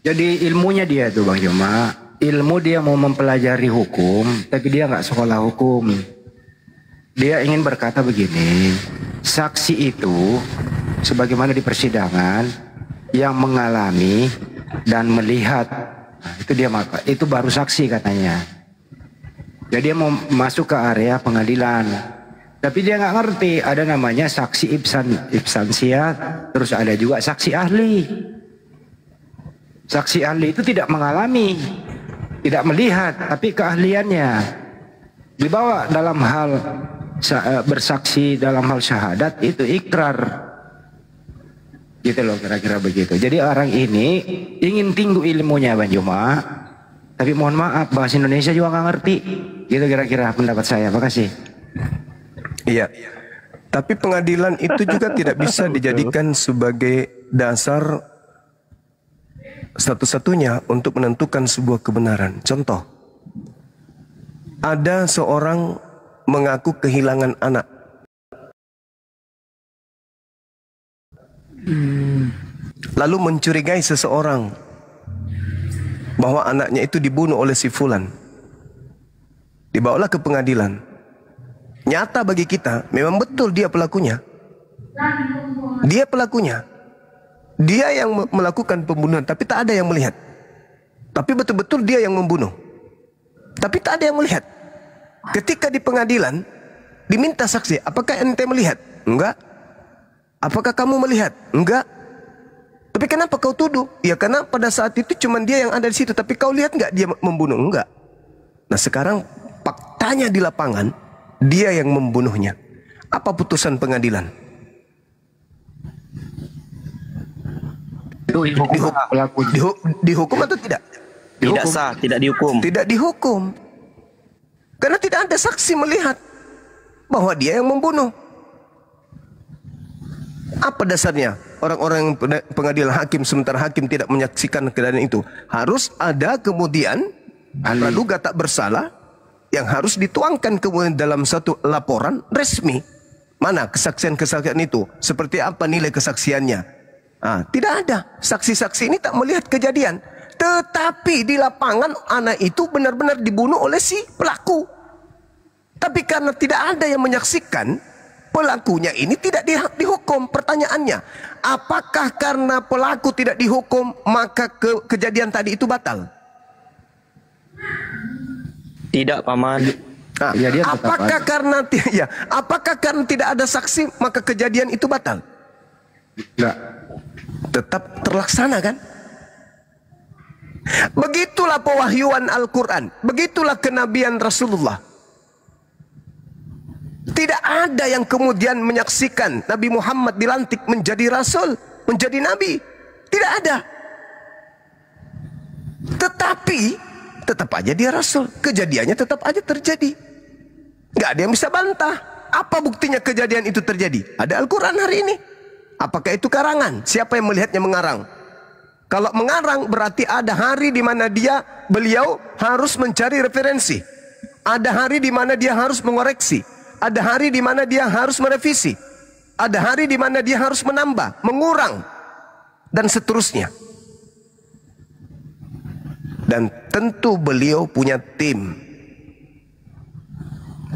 Jadi ilmunya dia tuh Bang Joma, ilmu dia mau mempelajari hukum, tapi dia nggak sekolah hukum. Dia ingin berkata begini, saksi itu sebagaimana di persidangan yang mengalami dan melihat, nah, itu dia maka itu baru saksi katanya. Jadi dia mau masuk ke area pengadilan, tapi dia nggak ngerti ada namanya saksi ibsansiat, terus ada juga saksi ahli. Saksi ahli itu tidak mengalami, tidak melihat, tapi keahliannya dibawa dalam hal bersaksi dalam hal syahadat itu ikrar. Gitu loh kira-kira begitu. Jadi orang ini ingin tinggu ilmunya Bang Joma, tapi mohon maaf bahasa Indonesia juga nggak ngerti. Gitu kira-kira pendapat saya. Makasih. Iya. Tapi pengadilan itu juga tidak bisa dijadikan sebagai dasar satu-satunya untuk menentukan sebuah kebenaran. Contoh, ada seorang mengaku kehilangan anak. Lalu mencurigai seseorang bahwa anaknya itu dibunuh oleh si fulan. Dibawalah ke pengadilan. Nyata bagi kita, memang betul dia pelakunya. Dia pelakunya. Dia yang melakukan pembunuhan, tapi tak ada yang melihat. Tapi betul-betul dia yang membunuh. Tapi tak ada yang melihat. Ketika di pengadilan, diminta saksi, apakah ente melihat? Enggak. Apakah kamu melihat? Enggak. Tapi kenapa kau tuduh? Ya karena pada saat itu cuma dia yang ada di situ, tapi kau lihat enggak dia membunuh? Enggak. Nah sekarang faktanya di lapangan, dia yang membunuhnya. Apa putusan pengadilan? Dihukum atau tidak? Tidak sah, tidak dihukum. Tidak dihukum. Karena tidak ada saksi melihat bahwa dia yang membunuh. Apa dasarnya orang-orang pengadilan hakim sementara hakim tidak menyaksikan keadaan itu? Harus ada kemudian praduga tak bersalah yang harus dituangkan kemudian dalam satu laporan resmi. Mana kesaksian-kesaksian itu? Seperti apa nilai kesaksiannya? Tidak ada. Saksi-saksi ini tak melihat kejadian. Tetapi di lapangan anak itu benar-benar dibunuh oleh si pelaku. Tapi karena tidak ada yang menyaksikan, pelakunya ini tidak dihukum. Pertanyaannya, apakah karena pelaku tidak dihukum maka kejadian tadi itu batal? Tidak, Paman. Apakah karena tidak ada saksi maka kejadian itu batal? Enggak. Tetap terlaksana kan? Begitulah pewahyuan Al-Quran. Begitulah kenabian Rasulullah. Tidak ada yang kemudian menyaksikan Nabi Muhammad dilantik menjadi Rasul, menjadi Nabi. Tidak ada. Tetapi tetap aja dia Rasul. Kejadiannya tetap aja terjadi. Gak ada yang bisa bantah. Apa buktinya kejadian itu terjadi? Ada Al-Quran hari ini. Apakah itu karangan? Siapa yang melihatnya mengarang? Kalau mengarang berarti ada hari di mana beliau harus mencari referensi. Ada hari di mana dia harus mengoreksi. Ada hari di mana dia harus merevisi. Ada hari di mana dia harus menambah, mengurang, dan seterusnya. Dan tentu beliau punya tim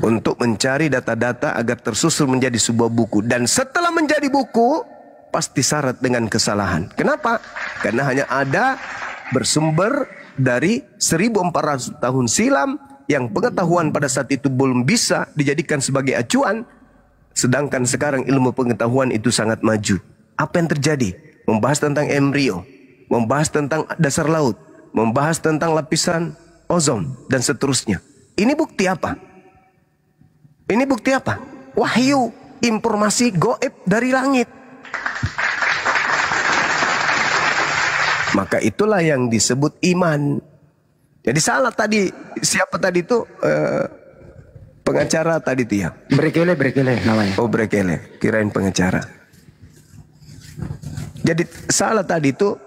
untuk mencari data-data agar tersusun menjadi sebuah buku. Dan setelah menjadi buku, pasti syarat dengan kesalahan. Kenapa? Karena hanya ada bersumber dari 1400 tahun silam yang pengetahuan pada saat itu belum bisa dijadikan sebagai acuan. Sedangkan sekarang ilmu pengetahuan itu sangat maju. Apa yang terjadi? Membahas tentang embrio, membahas tentang dasar laut, membahas tentang lapisan ozon, dan seterusnya. Ini bukti apa? Ini bukti apa? Wahyu, informasi goib dari langit. Maka itulah yang disebut iman. Jadi salah tadi. Siapa tadi itu pengacara tadi itu ya? Brekele namanya. Oh Brekele, kirain pengacara. Jadi salah tadi itu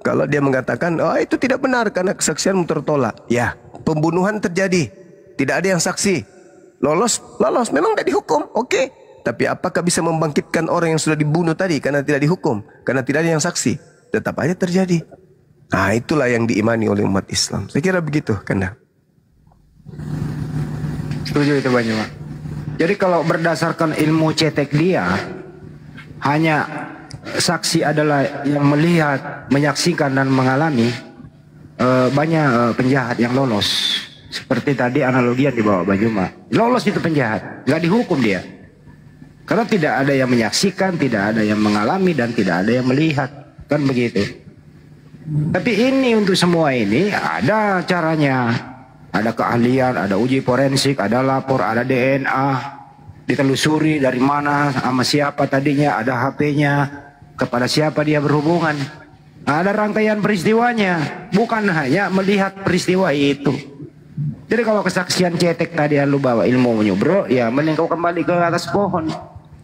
kalau dia mengatakan, oh itu tidak benar karena kesaksian tertolak. Ya, pembunuhan terjadi, tidak ada yang saksi. Lolos, memang tidak dihukum, oke. Tapi apakah bisa membangkitkan orang yang sudah dibunuh tadi karena tidak dihukum, karena tidak ada yang saksi? Tetap aja terjadi. Nah, itulah yang diimani oleh umat Islam. Saya kira begitu, Kanda. Setuju itu Bang Yoma. Jadi kalau berdasarkan ilmu cetek dia, hanya saksi adalah yang melihat, menyaksikan dan mengalami, banyak penjahat yang lolos. Seperti tadi analogi yang dibawa Bang Yoma. Lolos itu penjahat, nggak dihukum dia. Karena tidak ada yang menyaksikan, tidak ada yang mengalami, dan tidak ada yang melihat. Kan begitu. Tapi ini untuk semua ini ada caranya. Ada keahlian, ada uji forensik, ada lapor, ada DNA. Ditelusuri dari mana, sama siapa tadinya, ada HP-nya, kepada siapa dia berhubungan. Ada rangkaian peristiwanya. Bukan hanya melihat peristiwa itu. Jadi kalau kesaksian cetek tadi yang lu bawa ilmunya bro, ya mending kau kembali ke atas pohon.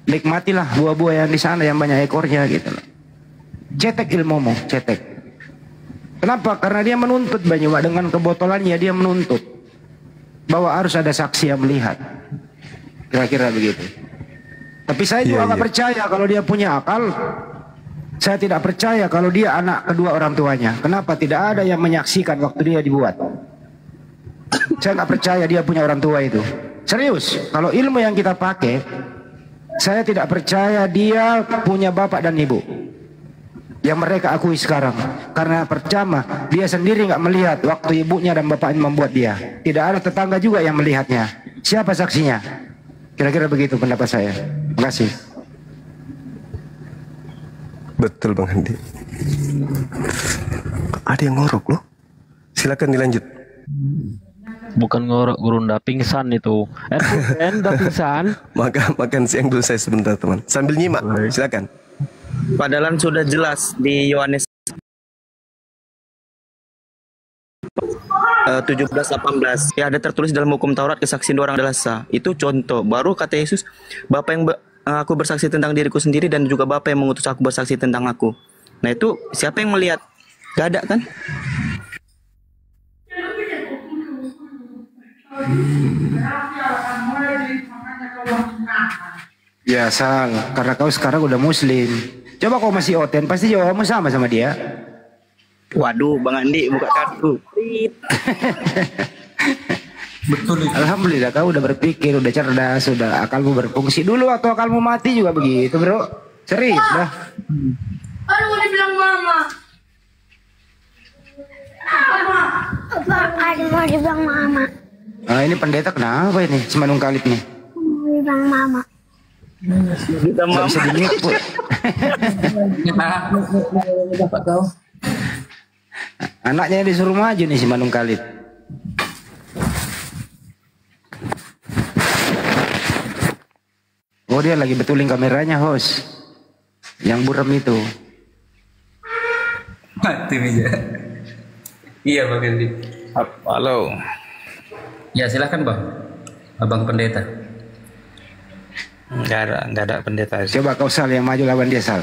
Nikmatilah buah-buah yang di sana yang banyak ekornya gitu loh. Cetek ilmumu, cetek. Kenapa? Karena dia menuntut Bang Yoma, dengan kebotolannya dia menuntut bahwa harus ada saksi yang melihat. Kira-kira begitu. Tapi saya juga nggak percaya kalau dia punya akal. Saya tidak percaya kalau dia anak kedua orang tuanya. Kenapa? Tidak ada yang menyaksikan waktu dia dibuat. Saya nggak percaya dia punya orang tua itu. Serius, kalau ilmu yang kita pakai, saya tidak percaya dia punya bapak dan ibu yang mereka akui sekarang. Karena pertama, dia sendiri nggak melihat waktu ibunya dan bapaknya membuat dia. Tidak ada tetangga juga yang melihatnya. Siapa saksinya? Kira-kira begitu pendapat saya. Terima kasih. Betul Bang Handi. Ada yang ngorok loh. Silakan dilanjut. Bukan ngorok, Gurunda, pingsan itu. Udah pingsan. Maka makan siang dulu saya sebentar teman. Sambil nyimak, silakan. Padahal sudah jelas di Yohanes 17:18 ya, ada tertulis dalam hukum Taurat kesaksian dua orang adalah sah. Itu contoh. Baru kata Yesus, Bapa yang aku bersaksi tentang diriku sendiri dan juga Bapa yang mengutus aku bersaksi tentang aku. Nah itu siapa yang melihat? Gak ada kan? Ya salah, karena kau sekarang udah muslim. Coba kau masih oten, pasti jawabanmu sama dia. Waduh, Bang Andi buka kartu. Betul itu. Alhamdulillah kau udah berpikir, udah cerdas, udah akalmu berfungsi. Dulu waktu akalmu mati juga begitu bro. Serius dah. Aduh, mau dibilang mama. Ada mau dibilang mama. Nah ini pendeta kenapa ini? Semanung Kalit nih. Mau dibilang mama. Kita Gak bisa dimute. Bapak kau. Anaknya disuruh maju nih si Manung Kalit. Oh dia lagi betulin kameranya host. Yang buram itu. Mati meja. Iya Bang Andi. Halo. Ya silakan Bang. Abang pendeta. Enggak ada pendeta. Coba kau Sal yang maju lawan dia Sal.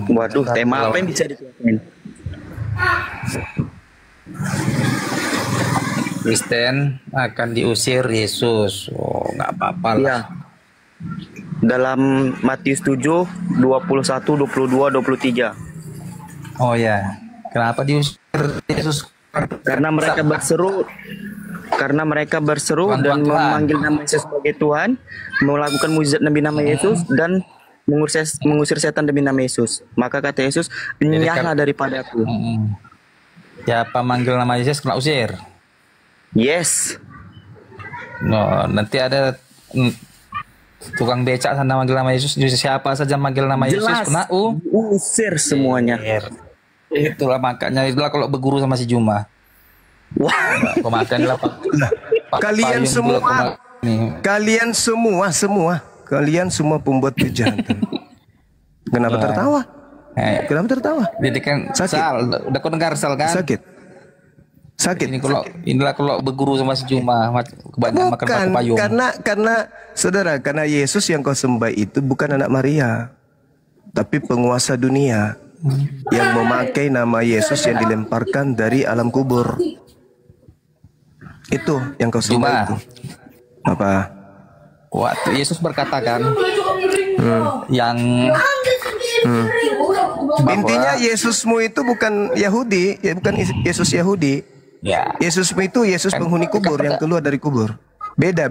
Waduh, tema apa yang bisa dikeluarkan? Kristen akan diusir Yesus. Oh, nggak apa-apa lah. Iya. Dalam Matius 7, 21, 22, 23. Oh ya. Kenapa diusir Yesus? Karena mereka berseru dan memanggil nama Yesus sebagai Tuhan, melakukan mukjizat demi nama Yesus dan mengusir setan demi nama Yesus. Maka kata Yesus, "Enyahlah daripadaku." Siapa manggil nama Yesus kena usir. Yes. No, nanti ada tukang becak sana manggil nama Yesus. Siapa saja manggil nama Yesus Jelas. kena Usir semuanya. Itulah makanya itulah kalau berguru sama si Juma. Wah. Pemakanlah kalian semua pembuat kejahatan. Kenapa tertawa? Kenapa tertawa? Jadi kan Sakit. Sal, udah kau dengar Sal kan? Sakit. Inilah kalau berguru sama si Juma kebanyakan makan batu payung. karena saudara, karena Yesus yang kau sembah itu bukan anak Maria, tapi penguasa dunia yang memakai nama Yesus yang dilemparkan dari alam kubur. Itu yang kau sembah itu. Apa? Waktu Yesus berkata kan, yang Intinya Yesusmu itu bukan Yahudi, ya bukan Yesus Yahudi. Ya. Yesusmu itu Yesus penghuni kubur yang keluar dari kubur. Beda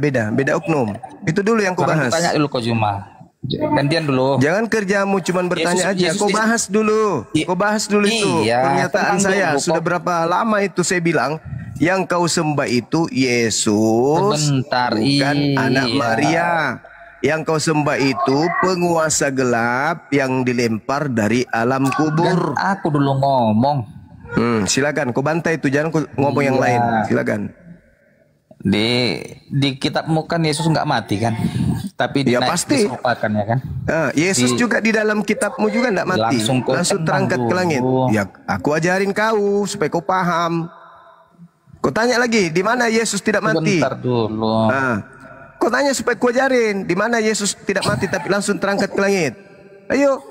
oknum. Itu dulu yang kau Sekarang bahas. tanya dulu kau Juma. Gantian dulu. Jangan kerjamu cuman bertanya aja. Kau bahas dulu. Kau bahas dulu itu. Iya, Pernyataan tenang saya dulu, sudah berapa lama itu saya bilang yang kau sembah itu Yesus, Sebentar, bukan anak iya. Maria. Yang kau sembah itu penguasa gelap yang dilempar dari alam kubur. Dan aku dulu ngomong Silakan. Kau bantai itu, jangan kau ngomong yang Iya. lain. Silakan. di kitabmu kan Yesus nggak mati kan? Tapi Ya, pasti. diserupakan ya kan? Yesus juga di dalam kitabmu juga tidak mati. Langsung kau terangkat tenang ke langit. dulu. Ya, aku ajarin kau supaya kau paham. Kau tanya lagi, di mana Yesus tidak mati? Sebentar dulu. Kau tanya supaya kau ajarin, di mana Yesus tidak mati tapi langsung terangkat ke langit. Ayo.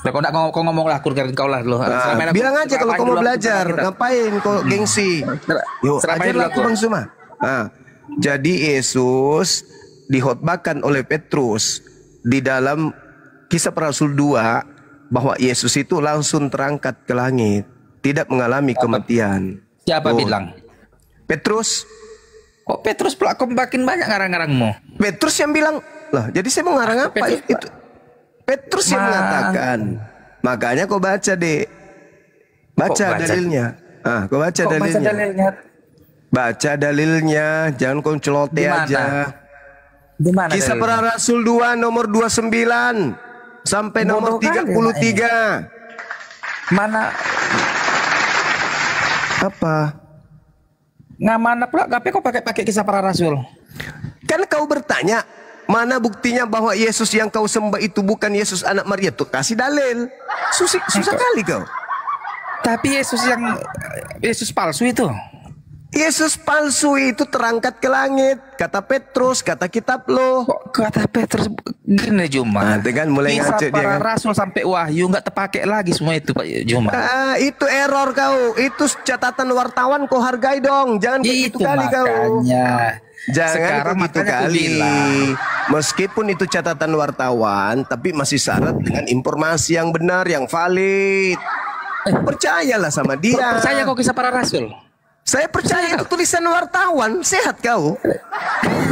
Lah, kau ngomong lah, kurang kau lah dulu. Bilang aja kalau kau mau belajar. Ngapain kau gengsi? Yuk, Seramain dulu ajarlah aku Bang Suma. Jadi Yesus dikhotbahkan oleh Petrus di dalam Kisah Para Rasul 2 bahwa Yesus itu langsung terangkat ke langit, tidak mengalami kematian. Siapa Oh. bilang? Petrus, Kok Petrus pula kau makin banyak ngarang-ngarangmu? Petrus yang bilang, lah jadi saya mau ngarang apa Petrus, itu? Petrus yang mengatakan. Makanya kau baca deh. Baca dalilnya. Kau baca Kok baca dalilnya. dalilnya? Baca dalilnya, jangan kau celote Di mana? aja. Di mana Kisah dalilnya? Para Rasul 2 nomor 29 sampai nomor Bodoh kali 33. Mana? Apa? Mana pula? Tapi kau pakai Kisah Para Rasul? Kan kau bertanya, mana buktinya bahwa Yesus yang kau sembah itu bukan Yesus anak Maria? Tuh kasih dalil. Susah kali kau. Tapi Yesus palsu itu. Yesus palsu itu terangkat ke langit, kata Petrus, kata kitab lo. Kok kata Petrus gini Juma? Kan mulai Kisah ngaco dia Para kan. Rasul sampai Wahyu nggak terpakai lagi semua itu Pak Juma. Itu error kau. Itu catatan wartawan kau hargai dong. Jangan kayak gitu kali kau. makanya. Jangan Sekarang begitu makanya aku kali. bilang. Meskipun itu catatan wartawan, tapi masih syarat dengan informasi yang benar, yang valid. Percayalah sama dia. Percaya kau Kisah Para Rasul? Saya percaya itu tulisan wartawan. Sehat kau.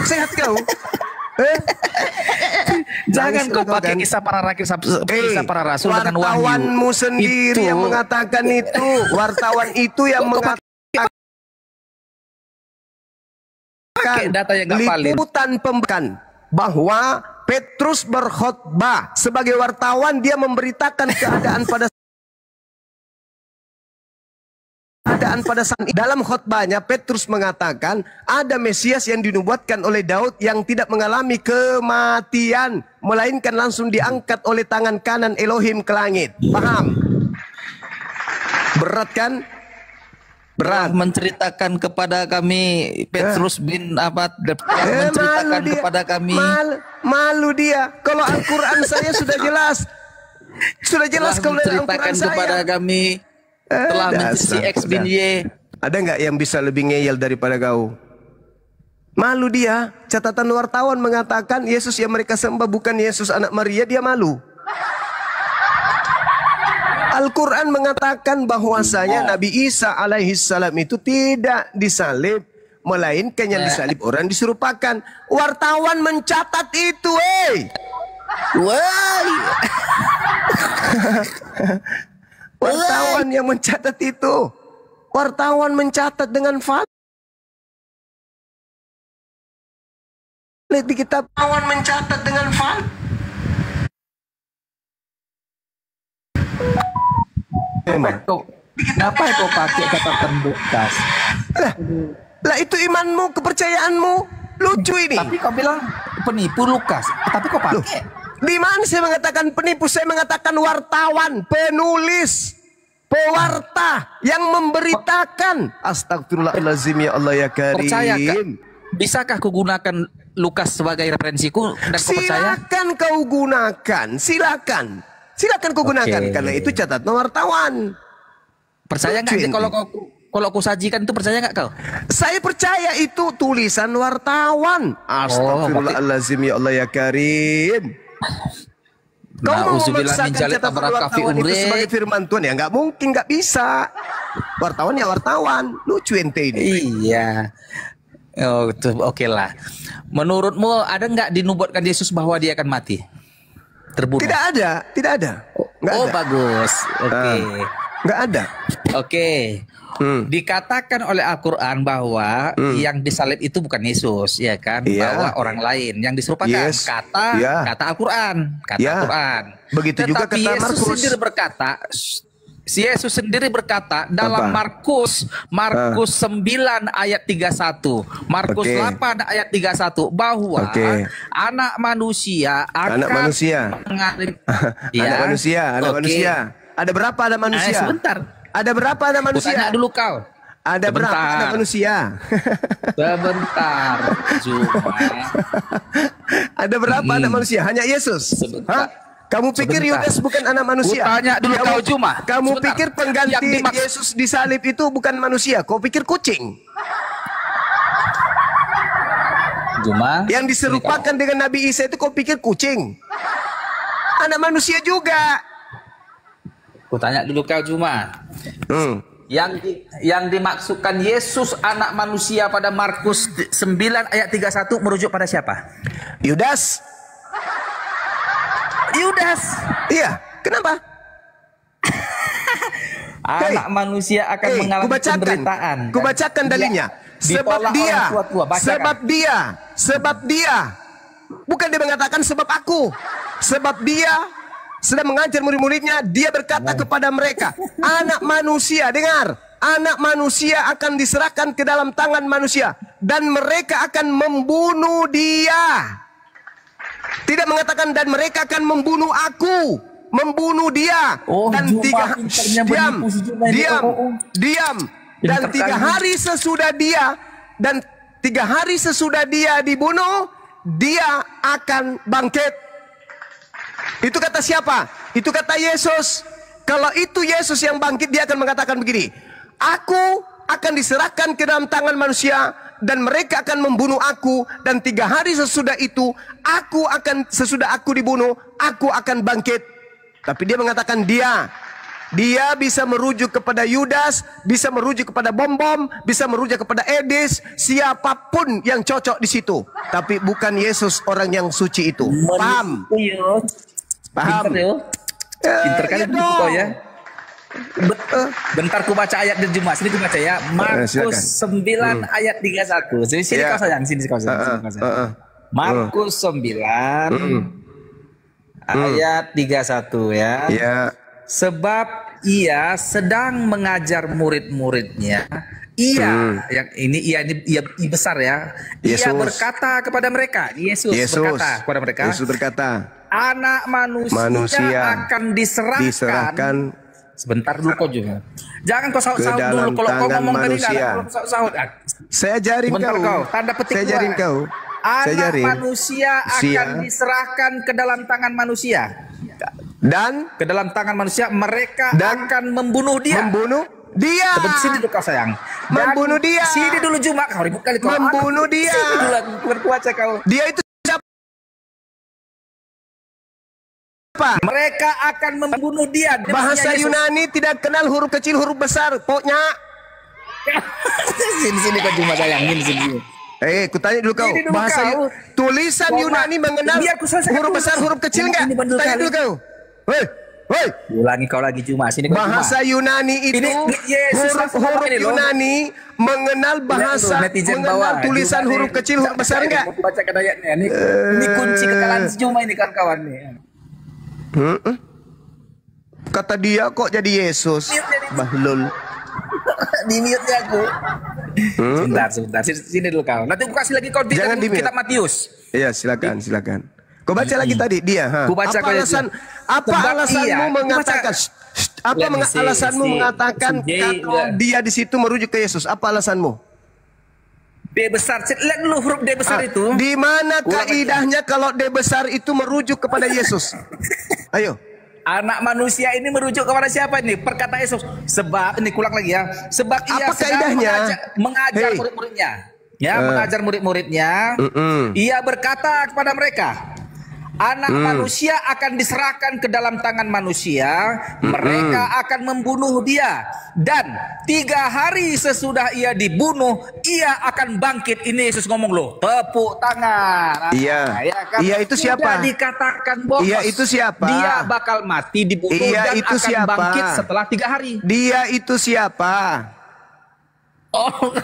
Sehat kau. Jangan kau Nangis pakai kan? Kisah Para Rasul dengan Wahyu. Wartawanmu sendiri Itu. yang mengatakan itu. Wartawan itu yang mengatakan Pakai data yang nggak valid. liputan pembekan bahwa Petrus berkhotbah sebagai wartawan, dia memberitakan keadaan pada saat dalam khotbahnya Petrus mengatakan ada Mesias yang dinubuatkan oleh Daud yang tidak mengalami kematian melainkan langsung diangkat oleh tangan kanan Elohim ke langit. Paham? Berat kan? Berat. Menceritakan kepada kami Petrus bin apa menceritakan Malu dia. kepada kami Malu dia. Kalau Al-Quran saya sudah jelas. Sudah jelas kalau dari menceritakan Al-Quran kepada saya. kami telah Dasar, menjadi X bin udah. Y. Ada nggak yang bisa lebih ngeyel daripada kau? Malu dia. Catatan wartawan mengatakan Yesus yang mereka sembah bukan Yesus anak Maria, dia malu. Al-Quran mengatakan bahwasanya Nabi Isa alaihissalam itu tidak disalib, melainkan yang disalib orang diserupakan. Wartawan mencatat itu, Wartawan yang mencatat itu. Wartawan mencatat dengan valid di kitab. Wartawan mencatat dengan valid. Kenapa kau pakai catatan bekas? Lah itu imanmu, kepercayaanmu. Lucu ini. Tapi kau bilang penipu Lukas. Tapi kau pakai. Di mana saya mengatakan penipu? Saya mengatakan wartawan, penulis, pewarta yang memberitakan. Astagfirullahaladzim ya Allah ya Karim. Percaya kah? Bisakah kau gunakan Lukas sebagai referensiku dan kau percaya? Silakan kau gunakan, silakan. Silakan kau gunakan karena itu catatan wartawan. Percaya nggak Lucu ini. kalau aku sajikan itu percaya nggak kau? Saya percaya itu tulisan wartawan. Astagfirullahaladzim ya Allah ya Karim. Kau mau Nauzubillah min memaksakan jalik catatan tabaraka fi wartawan itu umri. sebagai firman Tuhan ya nggak mungkin, nggak bisa. Wartawan ya wartawan, lucu ente ini. Iya. Oh, oke lah. Menurutmu ada nggak dinubuatkan Yesus bahwa dia akan mati? Terbunuh? Tidak ada, tidak ada. Nggak Oh, ada. bagus. Oke. Nggak ada. Oke. Dikatakan oleh Al-Quran bahwa yang disalib itu bukan Yesus, ya kan? Iya. Bahwa orang lain yang diserupakan. Yes. Kata Iya. Al-Quran, kata Iya. Al-Quran. Begitu juga Tetapi kata Yesus Markus. sendiri berkata, Yesus sendiri berkata dalam Apa? Markus 9 ayat 31, Markus Oke. 8 ayat 31 bahwa Oke. anak manusia akan Anak manusia. mengalami Anak manusia, anak Oke. manusia. Ada berapa anak manusia? Sebentar. Ada berapa anak Ku manusia? tanya dulu kau. Ada berapa Sebentar. anak manusia? Sebentar, Zuma. Ada berapa anak manusia? Hanya Yesus. Sebentar. Hah? Kamu pikir Sebentar. Yudas bukan anak manusia? Ku tanya dulu kau, Juma. Kamu Sebentar. pikir pengganti Yang dimaksud- Yesus disalib itu bukan manusia? Kau pikir kucing? Zuma. Yang diserupakan dengan Nabi Isa itu kau pikir kucing? Anak manusia juga. Ku tanya dulu kau, Juma. Yang dimaksudkan Yesus anak manusia pada Markus 9 ayat 31 merujuk pada siapa? Yudas. Yudas. Iya. Kenapa? Anak manusia akan mengalami penderitaan. Kubacakan dalilnya. Ditolak Dia, orang tua-tua. Bacakan. sebab dia. Bukan dia mengatakan sebab aku. Sebab dia sedang mengajar murid-muridnya, dia berkata kepada mereka, anak manusia, dengar, anak manusia akan diserahkan ke dalam tangan manusia dan mereka akan membunuh dia. Tidak mengatakan dan mereka akan membunuh aku, membunuh dia. Oh, Dan Juma, tiga pintarnya diam, menipu si Juma ini. diam, Oh. diam. Dan Pintar 3 kali. hari sesudah dia dan 3 hari sesudah dia dibunuh, dia akan bangkit. Itu kata siapa? Itu kata Yesus. Kalau itu Yesus yang bangkit, dia akan mengatakan begini, aku akan diserahkan ke dalam tangan manusia dan mereka akan membunuh aku, dan 3 hari sesudah itu sesudah aku dibunuh, aku akan bangkit. Tapi dia mengatakan dia bisa merujuk kepada Yudas, bisa merujuk kepada Bom-Bom, bisa merujuk kepada Edis, siapapun yang cocok di situ. Tapi bukan Yesus orang yang suci itu. Paham? Paham? Pinter kali iya menipu dong. kau ya. Bentar ku baca ayat di Juma. Sini ku baca ya. Markus silakan. 9 ayat 31. Sini Ya. kau sayang, sini kau sayang. Sini kau sayang. Markus 9 ayat 31 ya. Ya. Sebab ia sedang mengajar murid-muridnya. Yang ini ia besar ya. Yesus. Ia berkata kepada mereka. Yesus berkata kepada mereka. Yesus berkata, Anak manusia akan diserahkan. Sebentar dulu kau juga. Jangan kau sahut-sahut Ke dulu. dalam Kalau kau tangan ngomong tadi manusia. kalau kau sahut-sahut. saya ajarin Sebentar kau. tanda petik Saya dua. ajarin kau. Saya Anak ajarin. manusia akan diserahkan ke dalam tangan manusia. Dan Ke dalam tangan manusia mereka Dan akan membunuh dia. membunuh dia. Sebentar, sini dulu kau sayang. Membunuh dia. Sini dulu Juma. Kau ribut kali kau. Membunuh dia. Sini dulu aku berkuasa kau. Dia itu siapa? Mereka akan membunuh dia. Dia Bahasa maksudnya Yesus. Yunani tidak kenal huruf kecil, huruf besar. Pokoknya. Sini kau Juma sayang. Sini. Kutanya dulu kau. Ini dulu Bahasa kau. tulisan Kau, Yunani mengenal biar ku selesaikan huruf dulu. besar, huruf kecil enggak? Ini bandel Tanya kali. dulu kau. Hei. Ulangi kau lagi Juma. Sini kau Bahasa Juma. Yunani itu Yesus huruf ini loh. Yunani mengenal bahasa, Netizen mengenal bawah. tulisan Juma huruf nih. kecil, huruf besar enggak? Mau bacakan ayatnya. Ini kunci kekalahan si Juma ini kawan-kawan nih. Kata dia kok jadi Yesus. Bahlul. Di mute ya aku. Sebentar. Sini dulu kau. Nanti aku kasih lagi kau di Jangan di-mute. kitab Matius. Iya, silakan. Kau baca lagi tadi dia. Ku baca Apa kau alasan? itu. Apa Sebab alasanmu iya. mengatakan? Let me see, Alasanmu mengatakan kalau dia di situ merujuk ke Yesus? Apa alasanmu? D besar. Lihat dulu huruf D besar itu. Di mana kaidahnya kalau D besar itu merujuk kepada Yesus? Ayo. Anak manusia ini merujuk kepada siapa ini? Perkataan Yesus. Sebab ini kulang lagi ya. Sebab ia Apa sedang kaidahnya? mengajar Hei. murid-muridnya. Ya, mengajar murid-muridnya. Ia berkata kepada mereka, Anak manusia akan diserahkan ke dalam tangan manusia. Mereka akan membunuh dia. Dan 3 hari sesudah ia dibunuh, ia akan bangkit. Ini Yesus ngomong loh. Tepuk tangan. Iya. Iya, itu siapa? Sudah dikatakan bos. Iya, itu siapa? Dia bakal mati, dibunuh, Iya, dan itu akan siapa? bangkit setelah 3 hari. Dia itu siapa? Oh,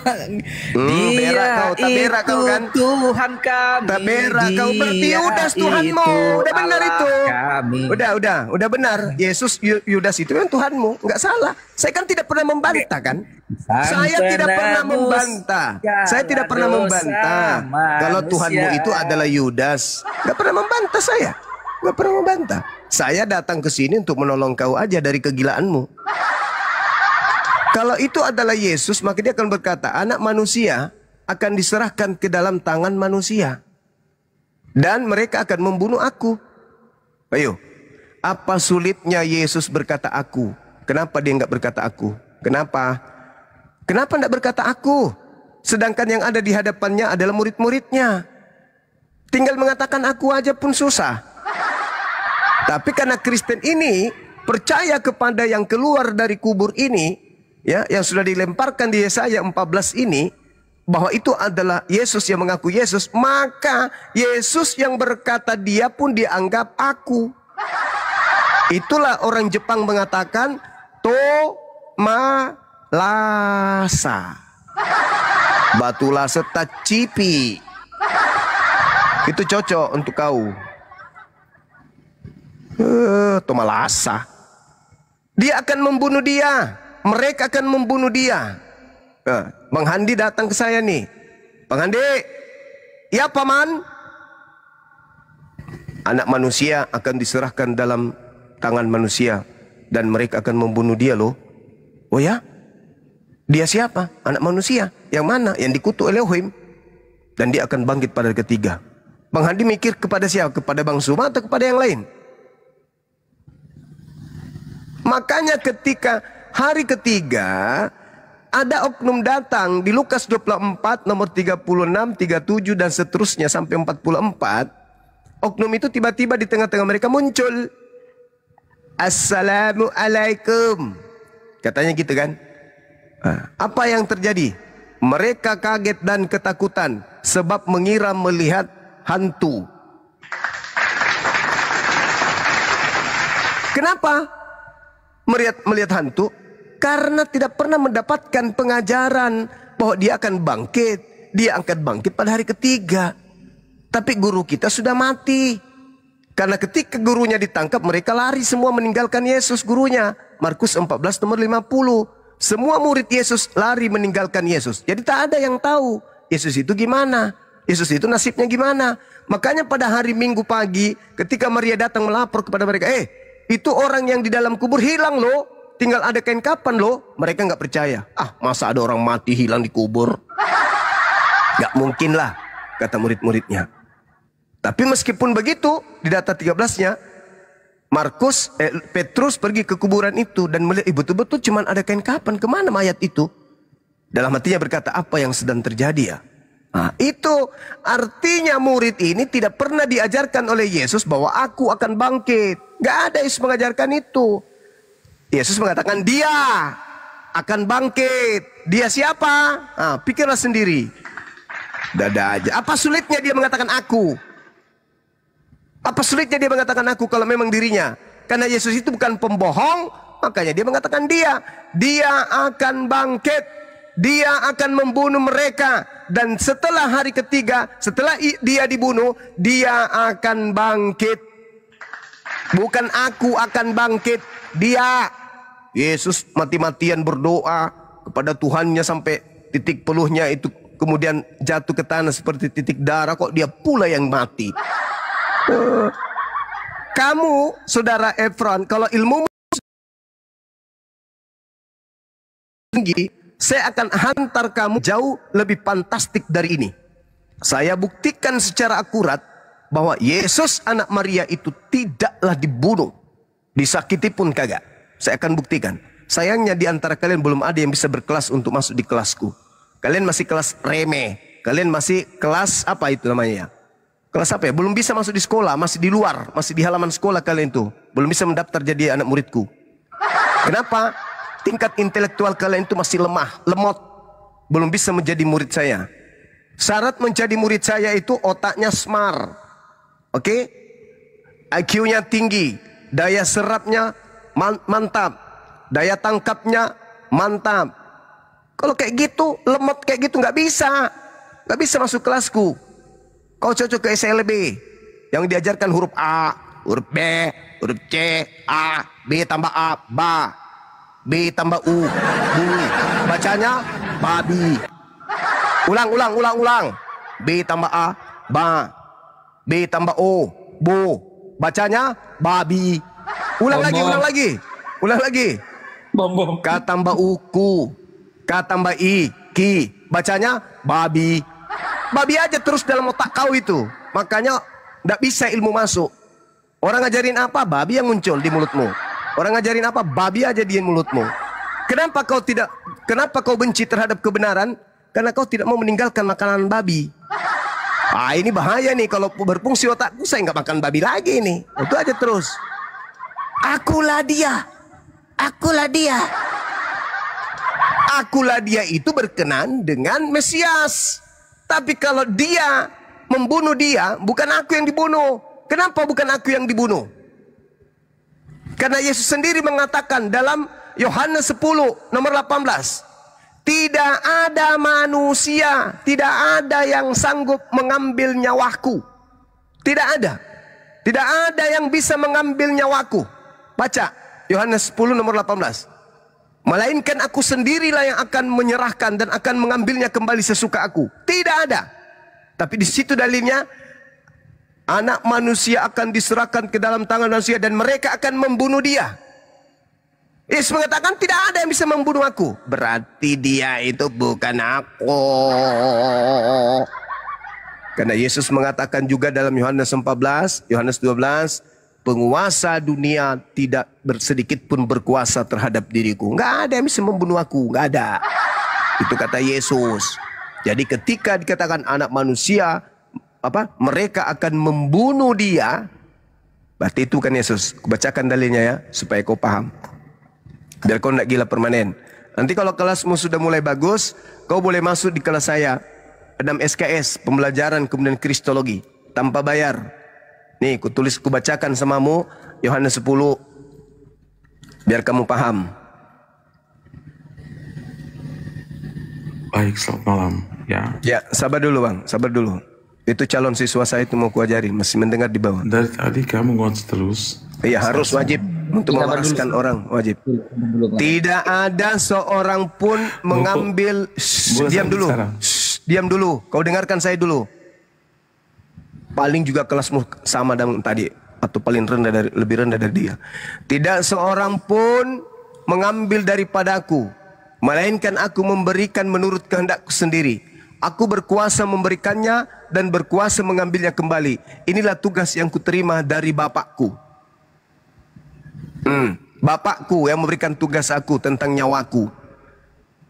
berak kau, tak berak kau kan? Tuhan kami. Tak berak kau, berarti Yudas Tuhanmu. Udah benar itu. Kami. Udah benar. Yesus Yudas itu kan Tuhanmu, nggak salah. Saya kan tidak pernah membantah kan? Saya tidak pernah membantah. Saya tidak pernah membantah kalau Tuhanmu itu adalah Yudas. Nggak pernah membantah saya. Nggak pernah membantah. Saya datang ke sini untuk menolong kau aja dari kegilaanmu. Kalau itu adalah Yesus, maka dia akan berkata, anak manusia akan diserahkan ke dalam tangan manusia. Dan mereka akan membunuh aku. Ayo, apa sulitnya Yesus berkata aku? Kenapa dia nggak berkata aku? Kenapa? Kenapa nggak berkata aku? Sedangkan yang ada di hadapannya adalah murid-muridnya. Tinggal mengatakan aku aja pun susah. Tapi karena Kristen ini percaya kepada yang keluar dari kubur ini, ya, yang sudah dilemparkan di Yesaya 14 ini, bahwa itu adalah Yesus yang mengaku Yesus, maka Yesus yang berkata dia pun dianggap aku. Itulah orang Jepang mengatakan Tomalasa. Batu lasa tacipi. Itu cocok untuk kau. Tomalasa. Dia akan membunuh dia. Mereka akan membunuh dia. Bang Handi datang ke saya nih. Bang Handi, ya paman. Anak manusia akan diserahkan dalam tangan manusia. Dan mereka akan membunuh dia loh. Oh ya? Dia siapa? Anak manusia. Yang mana? Yang dikutuk Elohim. Dan dia akan bangkit pada ketiga. Bang Handi mikir kepada siapa? Kepada Bang Suma atau kepada yang lain? Makanya ketika hari ketiga, ada oknum datang di Lukas 24, nomor 36, 37, dan seterusnya sampai 44. Oknum itu tiba-tiba di tengah-tengah mereka muncul. Assalamualaikum. Katanya gitu kan. Apa yang terjadi? Mereka kaget dan ketakutan sebab mengira melihat hantu. Kenapa melihat hantu? Karena tidak pernah mendapatkan pengajaran bahwa dia akan bangkit. Dia akan bangkit pada hari ketiga. Tapi guru kita sudah mati. Karena ketika gurunya ditangkap, mereka lari semua meninggalkan Yesus gurunya. Markus 14 nomor 50. Semua murid Yesus lari meninggalkan Yesus. Jadi tak ada yang tahu Yesus itu gimana. Yesus itu nasibnya gimana. Makanya pada hari Minggu pagi ketika Maria datang melapor kepada mereka. Itu orang yang di dalam kubur hilang loh. Tinggal ada kain kapan loh. Mereka nggak percaya. Masa ada orang mati hilang di kubur? Gak mungkin lah, kata murid-muridnya. Tapi meskipun begitu, di data 13-nya, Petrus pergi ke kuburan itu dan melihat betul-betul cuman ada kain kapan. Kemana mayat itu? Dalam hatinya berkata, apa yang sedang terjadi ya? Itu artinya murid ini tidak pernah diajarkan oleh Yesus bahwa aku akan bangkit. Gak ada Yesus mengajarkan itu. Yesus mengatakan dia akan bangkit. Dia siapa? Pikirlah sendiri. Dada aja. Apa sulitnya dia mengatakan aku? Apa sulitnya dia mengatakan aku kalau memang dirinya? Karena Yesus itu bukan pembohong, makanya dia mengatakan dia. Dia akan bangkit. Dia akan membunuh mereka. Dan setelah hari ketiga, setelah dia dibunuh, dia akan bangkit. Bukan aku akan bangkit, dia. Yesus mati-matian berdoa kepada Tuhannya sampai titik peluhnya itu kemudian jatuh ke tanah seperti titik darah. Kok dia pula yang mati? Kamu, saudara Efron, kalau ilmu tinggi, saya akan hantar kamu jauh lebih fantastik dari ini. Saya buktikan secara akurat bahwa Yesus anak Maria itu tidaklah dibunuh, disakiti pun kagak. Saya akan buktikan. Sayangnya di antara kalian belum ada yang bisa berkelas untuk masuk di kelasku. Kalian masih kelas remeh. Kalian masih kelas apa itu namanya? Kelas apa ya? Belum bisa masuk di sekolah, masih di luar, masih di halaman sekolah kalian tuh. Belum bisa mendaftar jadi anak muridku. Kenapa? Tingkat intelektual kalian itu masih lemah, lemot. Belum bisa menjadi murid saya. Syarat menjadi murid saya itu otaknya smart. Oke? IQ-nya tinggi, daya serapnya mantap, daya tangkapnya mantap. Kalau kayak gitu, lemot kayak gitu nggak bisa masuk kelasku. Kau cocok ke SLB yang diajarkan huruf A, huruf B, huruf C, A, B tambah A, ba, B tambah U, bu. Bacanya babi. Ulang. B tambah A, ba, B tambah O, bo. Bacanya babi. Ulang lagi. K tambah U, ku. K tambah I, ki. Bacanya babi. Babi aja terus dalam otak kau itu. Makanya tidak bisa ilmu masuk. Orang ngajarin apa, babi yang muncul di mulutmu. Orang ngajarin apa, babi aja di mulutmu. Kenapa kau benci terhadap kebenaran? Karena kau tidak mau meninggalkan makanan babi. Ini bahaya nih, kalau berfungsi otakku saya nggak makan babi lagi nih. Itu aja terus. Akulah dia. Akulah dia itu berkenan dengan Mesias. Tapi kalau dia membunuh dia, bukan aku yang dibunuh. Kenapa bukan aku yang dibunuh? Karena Yesus sendiri mengatakan dalam Yohanes 10 nomor 18. Tidak ada manusia, tidak ada yang sanggup mengambil nyawaku. Tidak ada. Tidak ada yang bisa mengambil nyawaku. Baca Yohanes 10 nomor 18. Melainkan aku sendirilah yang akan menyerahkan dan akan mengambilnya kembali sesuka aku. Tidak ada. Tapi di situ dalilnya, anak manusia akan diserahkan ke dalam tangan manusia dan mereka akan membunuh dia. Yesus mengatakan tidak ada yang bisa membunuh aku. Berarti dia itu bukan aku. Karena Yesus mengatakan juga dalam Yohanes 14, Yohanes 12, penguasa dunia tidak sedikit pun berkuasa terhadap diriku. Nggak ada yang bisa membunuh aku, nggak ada. Itu kata Yesus. Jadi ketika dikatakan anak manusia, mereka akan membunuh dia, berarti itu kan Yesus. Bacakan dalilnya ya, supaya kau paham. Biar kau tidak gila permanen. Nanti kalau kelasmu sudah mulai bagus, kau boleh masuk di kelas saya. 6 SKS, pembelajaran kemudian kristologi, tanpa bayar. Nih, ku bacakan samamu Yohanes 10 biar kamu paham. Baik, selamat malam. Ya, sabar dulu bang, sabar dulu. Itu calon siswa saya itu mau ku ajari, masih mendengar di bawah. Dari tadi kamu ngomong terus. Iya, harus wajib untuk mewariskan orang, wajib. Tidak ada seorang pun mengambil. Diam dulu. Diam dulu. Kau dengarkan saya dulu. Paling juga kelasmu sama dengan tadi, atau paling rendah lebih rendah dari dia. Tidak seorang pun mengambil daripadaku, melainkan aku memberikan menurut kehendakku sendiri. Aku berkuasa memberikannya dan berkuasa mengambilnya kembali. Inilah tugas yang kuterima dari Bapakku. Bapakku yang memberikan tugas aku tentang nyawaku.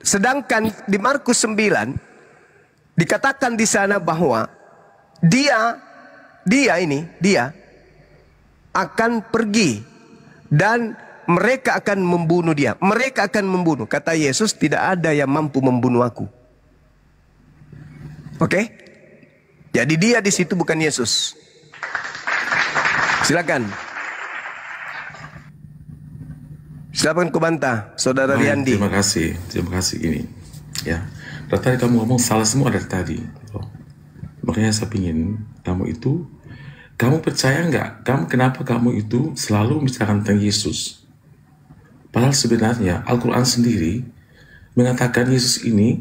Sedangkan di Markus 9 dikatakan di sana bahwa dia akan pergi dan mereka akan membunuh dia. Mereka akan membunuh. Kata Yesus, tidak ada yang mampu membunuh aku. Oke? Jadi dia di situ bukan Yesus. Silakan. Silakan kubantah, Saudara Riyandi. Terima kasih ini. Ya, dari tadi kamu ngomong salah semua dari tadi. Makanya saya pingin kamu percaya nggak? Kenapa kamu itu selalu membicarakan tentang Yesus? Padahal sebenarnya Al-Quran sendiri mengatakan Yesus ini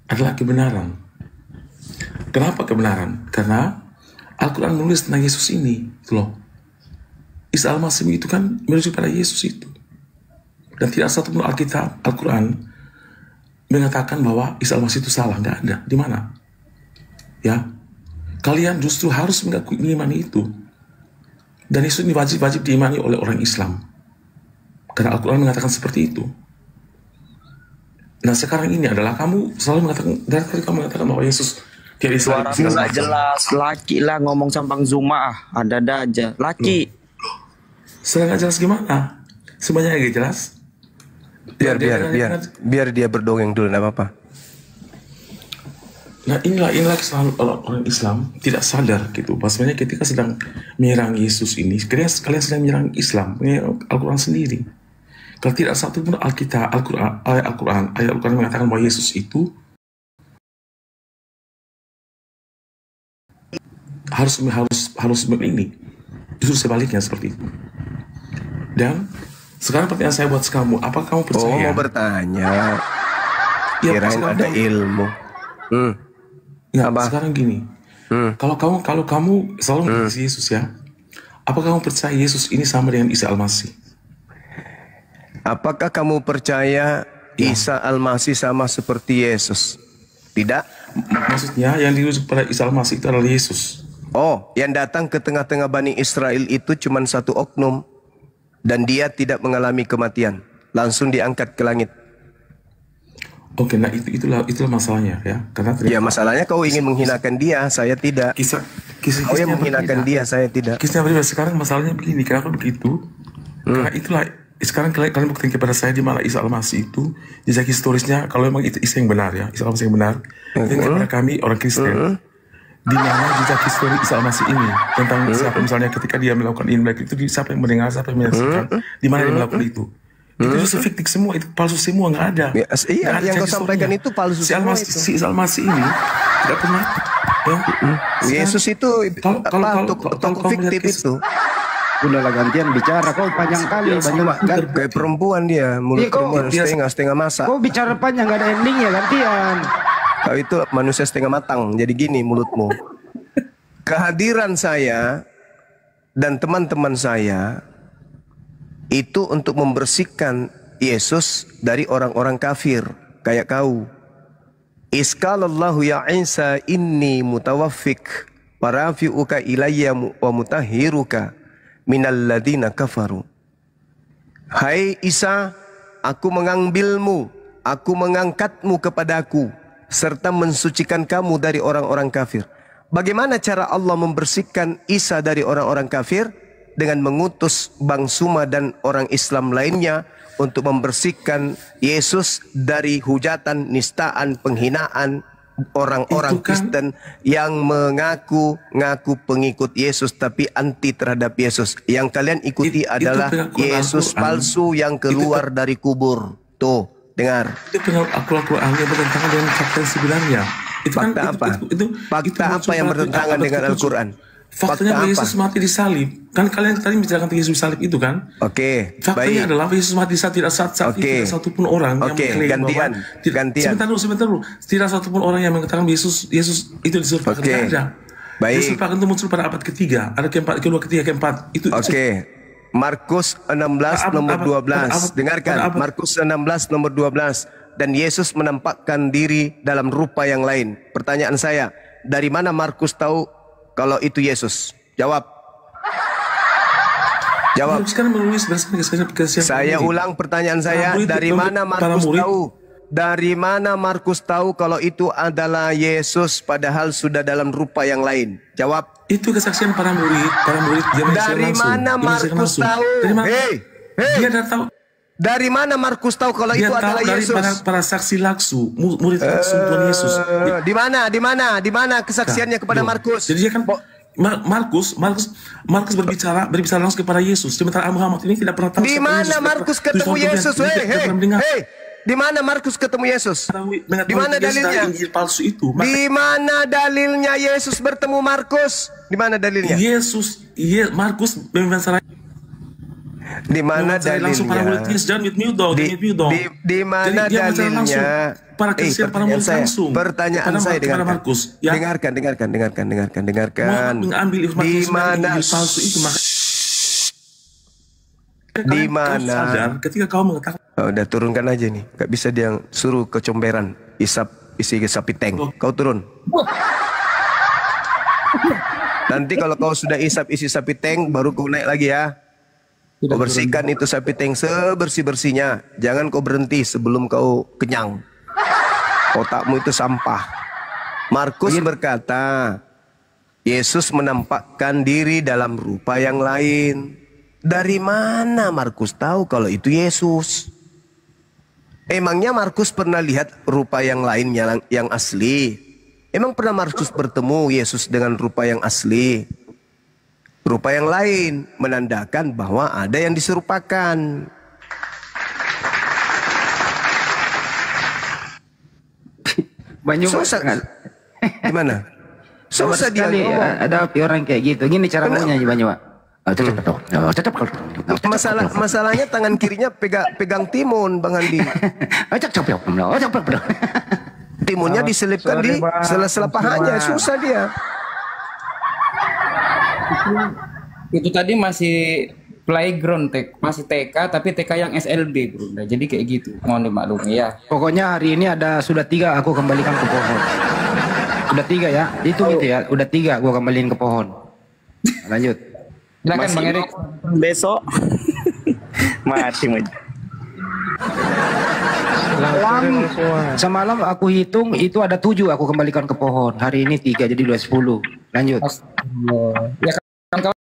adalah kebenaran. Kenapa kebenaran? Karena Al-Quran menulis tentang Yesus ini, Isa Al-Masih itu kan menuju pada Yesus itu. Dan tidak satu pun Alkitab, Al-Quran mengatakan bahwa Isa Al-Masih itu salah. Nggak ada. Di mana? Ya, kalian justru harus mengimani itu. Dan Yesus ini wajib diimani oleh orang Islam. Karena Al-Quran mengatakan seperti itu. Nah sekarang ini adalah kamu selalu mengatakan, dari tadi kamu mengatakan bahwa Yesus Kayak Israel Suara segala nggak macam. jelas, laki lah ngomong sampang Zuma, ada aja, laki. Sudah nggak jelas gimana? Semuanya nggak jelas. Biar dia berdongeng dulu, nggak apa-apa. Nah inilah kesalahan orang Islam tidak sadar gitu. Bahwasanya ketika sedang menyerang Yesus ini, kalian sedang menyerang Islam, menyerang Al-Quran sendiri. Kalau tidak satu pun ayat Al-Quran mengatakan bahwa Yesus itu harus ini, justru sebaliknya seperti itu. Dan sekarang pertanyaan saya buat kamu, apakah kamu percaya? Oh, mau bertanya. Ya, Kirain ada ilmu. Ya, sekarang gini. Kalau kamu selalu mengikuti Yesus ya, apakah kamu percaya Yesus ini sama dengan Isa Al-Masih? Apakah kamu percaya Isa Al-Masih sama seperti Yesus? Tidak? Maksudnya yang dirujuk pada Isa Al-Masih itu adalah Yesus. Oh, yang datang ke tengah-tengah Bani Israel itu cuma satu oknum. Dan dia tidak mengalami kematian. Langsung diangkat ke langit. Oke, nah itulah masalahnya ya. Karena Ya, masalahnya kau ingin menghinakan dia, saya tidak. Kau yang menghinakan dia, saya tidak. Kisah berbeda. Sekarang masalahnya begini, kenapa begitu? Karena itulah sekarang kalian buktiin kepada saya di mana Isa Al-Masih itu jejak historisnya, kalau memang itu Isa yang benar ya, Isa Al-Masih yang benar. Dan kepada kami orang Kristen, di mana jejak histori Isa Al-Masih ini tentang siapa misalnya ketika dia melakukan Imlek itu siapa yang mendengar, siapa yang menyaksikan, di mana dia melakukan itu. Itu fiktif semua, itu palsu semua, nggak ada. Ya, iya, Nggak ada yang kau jejak sampaikan historinya. itu palsu semua itu. Si Isa Al-Masih ini tidak pernah ya. Yesus itu tokoh fiktif itu. Udahlah gantian bicara, kau panjang kali Kayak perempuan dia, mulut Iya, kau- perempuan setengah masak. Kau bicara panjang gak ada endingnya, gantian. Kau itu manusia setengah matang, jadi gini mulutmu. Kehadiran saya dan teman-teman saya itu untuk membersihkan Yesus dari orang-orang kafir kayak kau. Iskalallahu ya Isa inni mutawaffik warafi'uka ilayya wa mutahhiruka minal ladina kafaru. Hai Isa, aku mengambilmu, aku mengangkatmu kepadaku serta mensucikan kamu dari orang-orang kafir. Bagaimana cara Allah membersihkan Isa dari orang-orang kafir? Dengan mengutus Bang Suma dan orang Islam lainnya untuk membersihkan Yesus dari hujatan, nistaan, penghinaan orang-orang Kristen yang mengaku pengikut Yesus tapi anti terhadap Yesus. Yang kalian ikuti adalah Yesus palsu yang keluar dari kubur. Tuh, dengar. Itu pengaruh Al-Quran yang bertentangan dengan fakta yang sebenarnya. Fakta apa? Fakta apa yang bertentangan dengan Al-Quran? Faktanya bahwa Yesus mati disalib. Kan kalian tadi bicarakan tentang Yesus disalib itu kan? Oke, Faktanya baik. adalah Yesus mati disalib tidak tidak satu pun orang yang mengklaim bahwa sebentar dulu. Tidak satu pun orang yang mengatakan Yesus itu disurpakan. Tidak ada. Baik. Disurpakan itu muncul pada abad ketiga. Ada keempat, kedua, ketiga, keempat. Itu. Markus 16 nomor 12. Dengarkan. Markus 16 nomor 12. Dan Yesus menampakkan diri dalam rupa yang lain. Pertanyaan saya, dari mana Markus tahu kalau itu Yesus? Jawab. Jawab. Saya ulang pertanyaan saya. Dari mana Markus tahu? Dari mana Markus tahu kalau itu adalah Yesus padahal sudah dalam rupa yang lain? Jawab. Itu kesaksian para murid Dari mana Markus tahu? Dia dah tahu. Dari mana Markus tahu kalau itu adalah Yesus? Dari para saksi laksu, murid laksu Tuhan Yesus. Di mana kesaksiannya kepada Markus? Jadi dia kan Markus berbicara langsung kepada Yesus. Sementara Muhammad ini tidak pernah tahu. Di mana Markus ketemu Yesus? Di mana Markus ketemu Yesus? Di mana dalilnya? Injil palsu itu. Di mana dalilnya Yesus bertemu Markus? Di mana dalilnya? Markus memang di mana dalilnya? Langsung para murid Yesus, jangan mute dong. Di mana dalilnya? Pertanyaan saya dengarkan. Markus, ya? Dengarkan. Mengambil informasi di mana? palsu itu Di mana? Sadar ketika kau mengatakan. Udah turunkan aja nih. Gak bisa dia suruh kecomberan. Isi sapi tank. Kau turun. Nanti kalau kau sudah isi sapi tank, baru kau naik lagi ya. Kau bersihkan itu sapi tank sebersih-bersihnya. Jangan kau berhenti sebelum kau kenyang. Otakmu itu sampah. Markus berkata, Yesus menampakkan diri dalam rupa yang lain. Dari mana Markus tahu kalau itu Yesus? Emangnya Markus pernah lihat rupa yang lain yang asli? Emang pernah Markus bertemu Yesus dengan rupa yang asli? Rupa yang lain menandakan bahwa ada yang diserupakan. Susah. Gimana? Susah dia ngomong. Ada orang kayak gitu. Gini cara ngomongnya Banyu. Masalahnya tangan kirinya pegang timun, Bang Andi. Timunnya diselipkan di sela-sela pahanya. Susah dia. Itu tadi masih playground, masih TK, tapi TK yang SLB, bro. Nah, jadi kayak gitu. Mohon dimaklumi ya. Pokoknya hari ini sudah 3 aku kembalikan ke pohon. Udah 3 ya. Itu gitu ya. Udah 3 gua kembaliin ke pohon. Lanjut. Silakan Bang Erik. Besok mati. Semalam aku hitung itu ada 7 aku kembalikan ke pohon. Hari ini 3 jadi 10. Lanjut. Ya kawan-kawan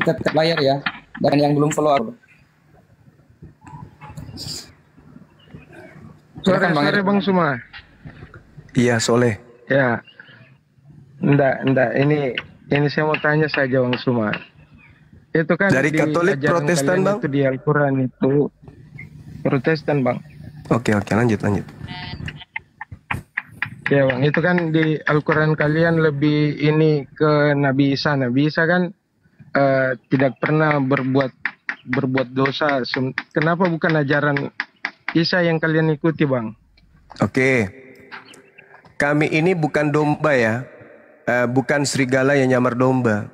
dekat layar ya. Dan yang belum follow. Silakan Bang Erik. Bang Suma. Iya, Soleh. Ya. Enggak. Ini saya mau tanya saja Bang Suma. Itu kan dari Katolik Protestan, Bang? Itu di Al-Quran itu Protestan, Bang. Oke, lanjut. Ya, Bang. Itu kan di Al-Quran kalian lebih ini ke Nabi Isa. Nabi Isa kan tidak pernah berbuat dosa. Kenapa bukan ajaran Isa yang kalian ikuti, Bang? Oke. Kami ini bukan domba ya. Bukan serigala yang nyamar domba.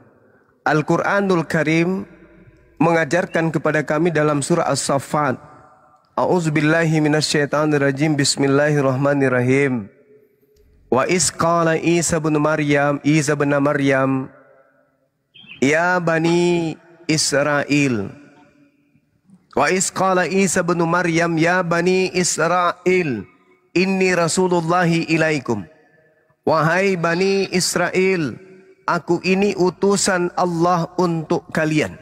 Al-Quranul Karim mengajarkan kepada kami dalam surah As-Saffat. A'udzubillahi minasyaitonirrajim. Bismillahirrahmanirrahim. Wa is qala Isa bin Maryam, ya bani Israel. Wa is qala Isa bin Maryam, ya bani Israel, inni rasulullahi ilaikum. Wahai Bani Israel, aku ini utusan Allah untuk kalian.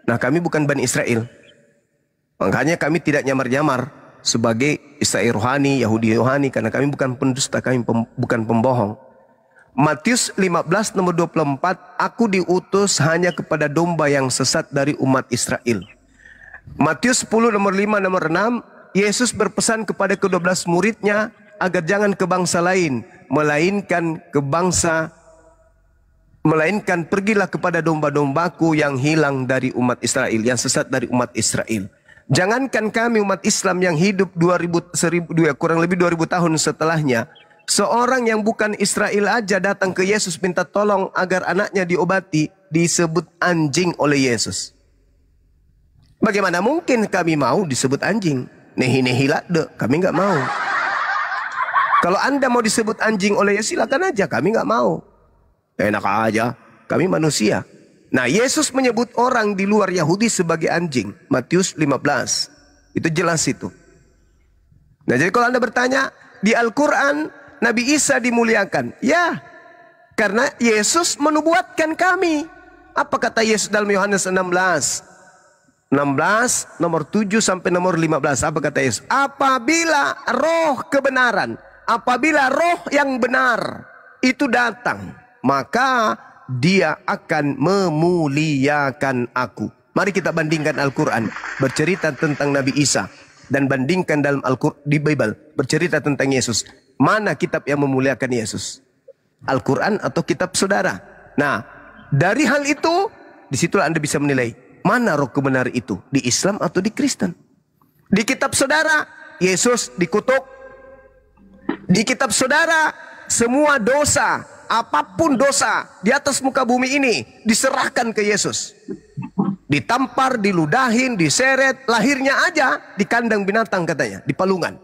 Nah, kami bukan Bani Israel. Makanya kami tidak nyamar-nyamar sebagai Israel rohani, Yahudi rohani, karena kami bukan pendusta, kami bukan pembohong. Matius 15 nomor 24, aku diutus hanya kepada domba yang sesat dari umat Israel. Matius 10 nomor 5 nomor 6, Yesus berpesan kepada ke-12 muridnya agar jangan ke bangsa lain, melainkan pergilah kepada domba-dombaku yang hilang dari umat Israel, yang sesat dari umat Israel. Jangankan kami umat Islam yang hidup kurang lebih 2000 tahun setelahnya, seorang yang bukan Israel aja datang ke Yesus minta tolong agar anaknya diobati, disebut anjing oleh Yesus. Bagaimana mungkin kami mau disebut anjing? Nehi-nehi lakde, kami nggak mau. Kalau Anda mau disebut anjing oleh Yesus, silakan aja, kami nggak mau. Enak aja, kami manusia. Nah, Yesus menyebut orang di luar Yahudi sebagai anjing. Matius 15. Itu jelas itu. Nah, jadi kalau Anda bertanya, di Al-Quran, Nabi Isa dimuliakan. Ya, karena Yesus menubuatkan kami. Apa kata Yesus dalam Yohanes 16? 16, nomor 7 sampai nomor 15. Apa kata Yesus? Apabila roh kebenaran, apabila roh yang benar itu datang, maka dia akan memuliakan aku. Mari kita bandingkan Al-Quran bercerita tentang Nabi Isa dan bandingkan dalam Al-Quran di Bible bercerita tentang Yesus. Mana kitab yang memuliakan Yesus? Al-Quran atau kitab saudara? Nah, dari hal itu, disitulah Anda bisa menilai mana roh kebenaran itu, di Islam atau di Kristen. Di kitab saudara, Yesus dikutuk. Di kitab saudara, semua dosa, apapun dosa di atas muka bumi ini diserahkan ke Yesus. Ditampar, diludahin, diseret, lahirnya aja di kandang binatang katanya, di palungan.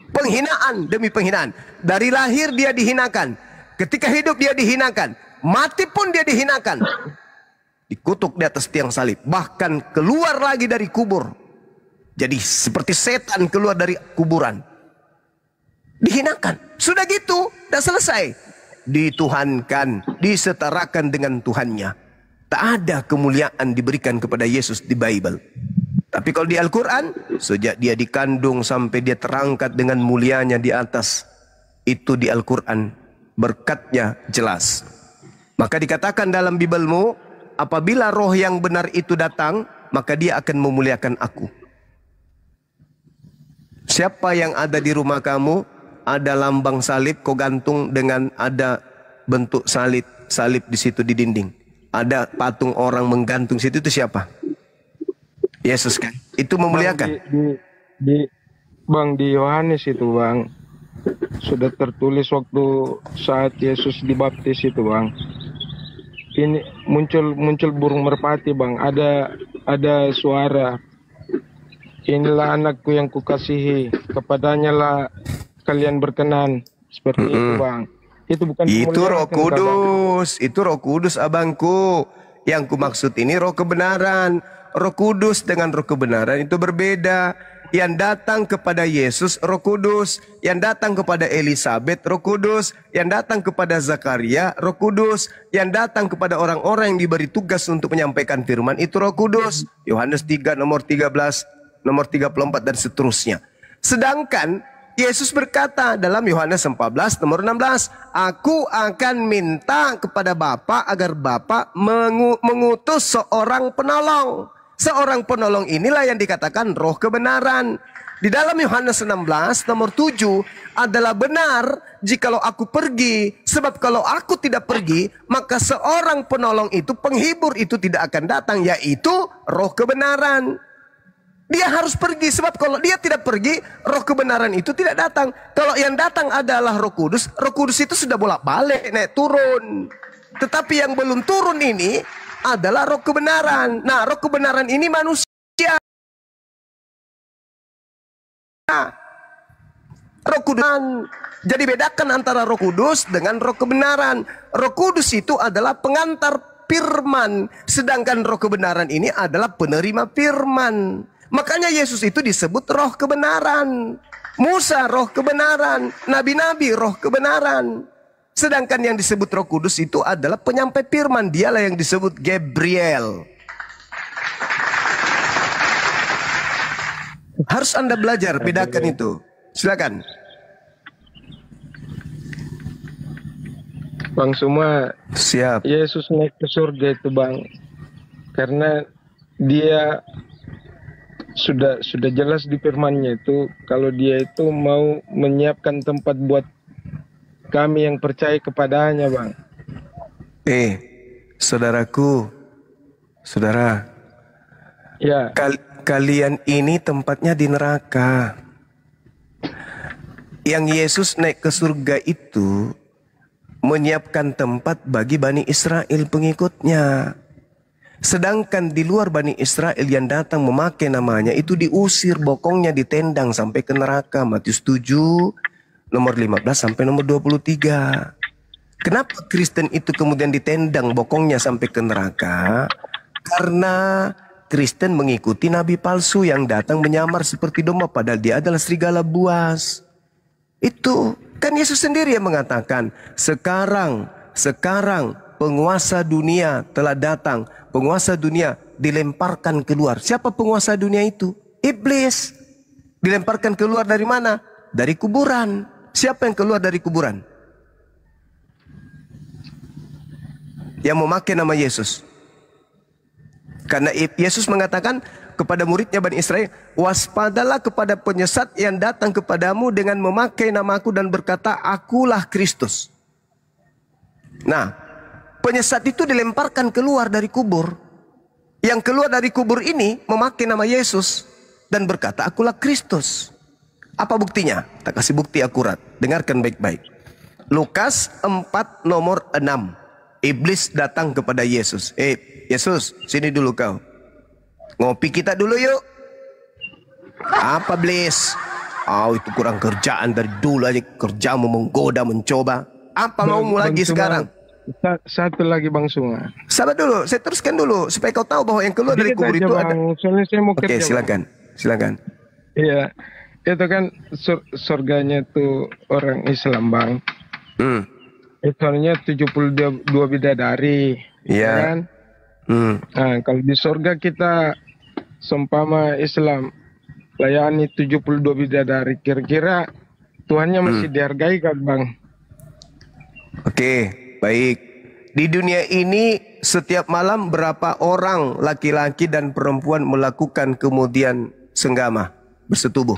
Penghinaan demi penghinaan. Dari lahir dia dihinakan. Ketika hidup dia dihinakan. Mati pun dia dihinakan. Dikutuk di atas tiang salib. Bahkan keluar lagi dari kubur. Jadi seperti setan keluar dari kuburan. Dihinakan. Sudah gitu, dah selesai. Dituhankan, disetarakan dengan Tuhannya. Tak ada kemuliaan diberikan kepada Yesus di Bible. Tapi kalau di Al-Quran, sejak dia dikandung sampai dia terangkat dengan mulianya di atas, itu di Al-Quran berkatnya jelas. Maka dikatakan dalam Biblemu, apabila roh yang benar itu datang, maka dia akan memuliakan aku. Siapa yang ada di rumah kamu, ada lambang salib, kau gantung dengan ada bentuk salib di situ di dinding. Ada patung orang menggantung situ, itu siapa? Yesus kan? Itu memuliakan. Bang, di Yohanes itu Bang, sudah tertulis waktu saat Yesus dibaptis itu Bang. Ini muncul burung merpati Bang. Ada suara. Inilah anakku yang kukasihi, kepadanya lah kalian berkenan. Seperti itu Bang. Itu bukan itu Roh Kudus, itu Roh Kudus abangku. Yang ku maksud ini roh kebenaran. Roh Kudus dengan roh kebenaran itu berbeda. Yang datang kepada Yesus Roh Kudus, yang datang kepada Elisabet Roh Kudus, yang datang kepada Zakaria Roh Kudus, yang datang kepada orang-orang yang diberi tugas untuk menyampaikan firman itu Roh Kudus. Yohanes 3 nomor 13, nomor 34 dan seterusnya. Sedangkan Yesus berkata dalam Yohanes 14 nomor 16, aku akan minta kepada Bapa agar Bapa mengutus seorang penolong. Seorang penolong inilah yang dikatakan roh kebenaran. Di dalam Yohanes 16 nomor 7 adalah benar jikalau aku pergi. Sebab kalau aku tidak pergi, maka seorang penolong itu, penghibur itu tidak akan datang, yaitu roh kebenaran. Dia harus pergi, sebab kalau dia tidak pergi, roh kebenaran itu tidak datang. Kalau yang datang adalah Roh Kudus itu sudah bolak-balik naik turun. Tetapi yang belum turun ini adalah roh kebenaran. Nah, roh kebenaran ini manusia. Roh Kudus. Jadi bedakan antara Roh Kudus dengan roh kebenaran. Roh Kudus itu adalah pengantar firman, sedangkan roh kebenaran ini adalah penerima firman. Makanya Yesus itu disebut roh kebenaran. Musa roh kebenaran, nabi-nabi roh kebenaran. Sedangkan yang disebut Roh Kudus itu adalah penyampai firman, dialah yang disebut Gabriel. Harus Anda belajar bedakan itu. Silakan. Bang, semua siap. Yesus naik ke surga itu Bang, karena dia sudah jelas di firman-Nya itu kalau dia itu mau menyiapkan tempat buat kami yang percaya kepadanya Bang. Saudaraku, saudara, ya, kalian ini tempatnya di neraka. Yang Yesus naik ke surga itu menyiapkan tempat bagi Bani Israel pengikutnya. Sedangkan di luar Bani Israel yang datang memakai namanya itu diusir, bokongnya ditendang sampai ke neraka. Matius 7 nomor 15 sampai nomor 23. Kenapa Kristen itu kemudian ditendang bokongnya sampai ke neraka? Karena Kristen mengikuti nabi palsu yang datang menyamar seperti domba padahal dia adalah serigala buas. Itu kan Yesus sendiri yang mengatakan, sekarang penguasa dunia telah datang. Penguasa dunia dilemparkan keluar. Siapa penguasa dunia itu? Iblis. Dilemparkan keluar dari mana? Dari kuburan. Siapa yang keluar dari kuburan? Yang memakai nama Yesus. Karena Yesus mengatakan kepada muridnya Bani Israel, waspadalah kepada penyesat yang datang kepadamu dengan memakai namaku dan berkata, akulah Kristus. Nah, penyesat itu dilemparkan keluar dari kubur. Yang keluar dari kubur ini memakai nama Yesus dan berkata, akulah Kristus. Apa buktinya? Tak kasih bukti akurat. Dengarkan baik-baik. Lukas 4 nomor 6. Iblis datang kepada Yesus. Yesus, sini dulu kau. Ngopi kita dulu yuk. Apa Iblis? Itu kurang kerjaan dari dulu aja. Kerjamu menggoda, mencoba. Apa maumu lagi sekarang? Satu lagi Bang Sunga. Sabar dulu, saya teruskan dulu supaya kau tahu bahwa yang keluar dari kubur itu ada. Soalnya saya mau Oke, silakan. Silakan. Iya. itu kan surganya tuh orang Islam bang. Soalnya 72 bidadari, Iya. kan? Nah, kalau di surga kita seumpama Islam layani 72 bidadari, kira-kira Tuhannya masih dihargai kan bang? Oke, baik. Di dunia ini setiap malam berapa orang laki-laki dan perempuan melakukan kemudian senggama, bersetubuh?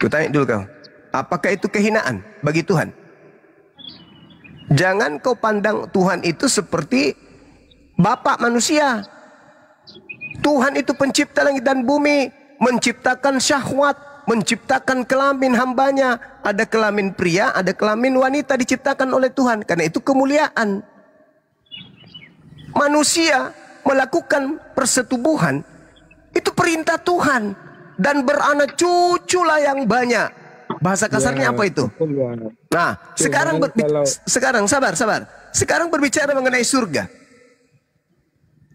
Kutanya dulu kau, apakah itu kehinaan bagi Tuhan? Jangan kau pandang Tuhan itu seperti bapak manusia. Tuhan itu pencipta langit dan bumi, menciptakan syahwat, menciptakan kelamin hambanya. Ada kelamin pria, ada kelamin wanita diciptakan oleh Tuhan. Karena itu kemuliaan. Manusia melakukan persetubuhan, itu perintah Tuhan. Dan beranak cuculah yang banyak. Bahasa kasarnya apa itu? Nah, sekarang sabar. Sekarang berbicara mengenai surga.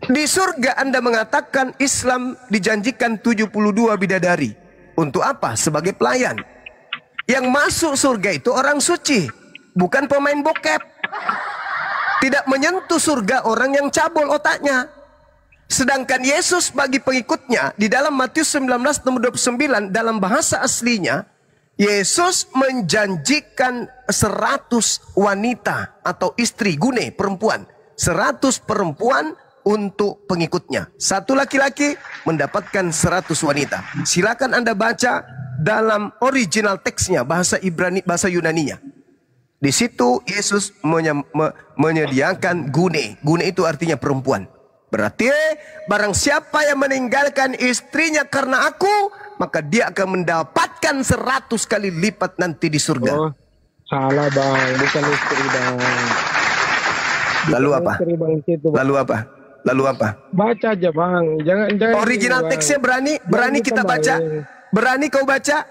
Di surga Anda mengatakan Islam dijanjikan 72 bidadari. Untuk apa? Sebagai pelayan. Yang masuk surga itu orang suci, bukan pemain bokep. Tidak menyentuh surga orang yang cabul otaknya. Sedangkan Yesus bagi pengikutnya di dalam Matius 19 nomor 29 dalam bahasa aslinya, Yesus menjanjikan 100 wanita atau istri gune perempuan. 100 perempuan untuk pengikutnya. Satu laki-laki mendapatkan 100 wanita. Silakan Anda baca dalam original teksnya, bahasa Ibrani, bahasa Yunaninya. Di situ Yesus menyediakan gune. Gune itu artinya perempuan. Berarti barang siapa yang meninggalkan istrinya karena aku, maka dia akan mendapatkan 100 kali lipat nanti di surga. Oh, salah bang, bukan istri bang. Lalu apa? Lalu apa? Lalu apa? Baca aja bang, jangan. Original bang. teksnya berani kita baca. Berani kau baca?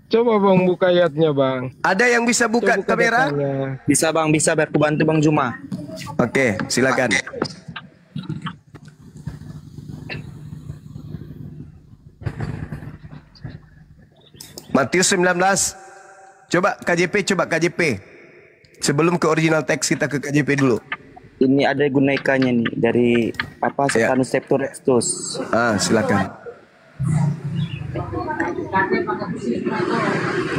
Coba bang buka ayatnya bang. Ada yang bisa buka kamera? Bisa bang, bisa biar aku bantu Bang Juma. Oke, silakan. Matius 19. Coba KJP. Sebelum ke original teks kita ke KJP dulu. Ini ada gunaikanya nih dari apa? Septanus Septurestus. Silakan.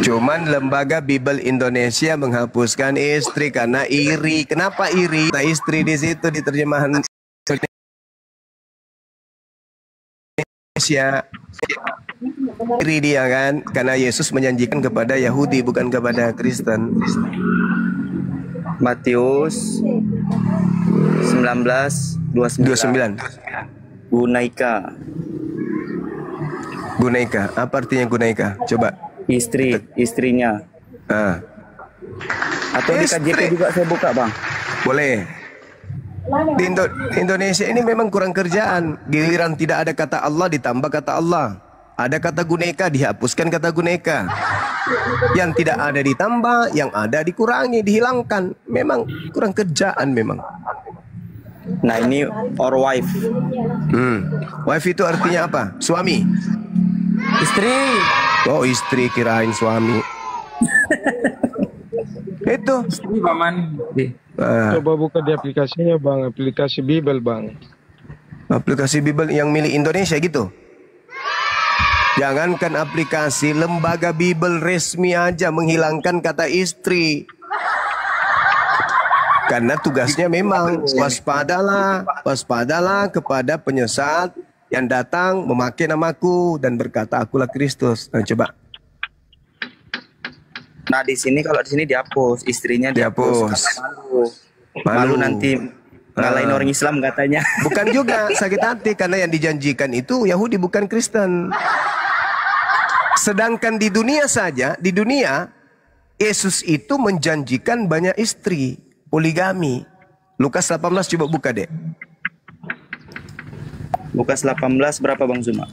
Cuman lembaga Bible Indonesia menghapuskan istri karena iri. Kenapa iri? Nah, istri di situ di terjemahan Indonesia. Iri dia kan, karena Yesus menjanjikan kepada Yahudi bukan kepada Kristen. Matius 19:29. Gunaika, apa artinya gunaika? Coba. Istrinya. Atau di KJP juga saya buka bang. Boleh. Di Indonesia ini memang kurang kerjaan. Giliran tidak ada kata Allah ditambah kata Allah. Ada kata gunaika dihapuskan kata gunaika. Yang tidak ada ditambah, yang ada dikurangi, dihilangkan. Memang kurang kerjaan memang. Nah ini or wife. Wife itu artinya apa? Suami. Istri. Oh istri, kirain suami. Itu. Istri paman. Coba buka di aplikasinya bang, aplikasi Bible bang. Aplikasi Bible yang milik Indonesia gitu. Jangankan aplikasi, lembaga Bible resmi aja menghilangkan kata istri. Karena tugasnya memang waspadalah kepada penyesat yang datang memakai namaku dan berkata akulah Kristus. Nah, coba. Nah di sini kalau di sini dihapus, istrinya dihapus. Malu nanti ngalahin orang Islam katanya. Bukan juga, sakit hati karena yang dijanjikan itu Yahudi bukan Kristen. Sedangkan di dunia saja, di dunia Yesus itu menjanjikan banyak istri, poligami. Lukas 18 coba buka deh. Lukas 18 berapa Bang Zuma?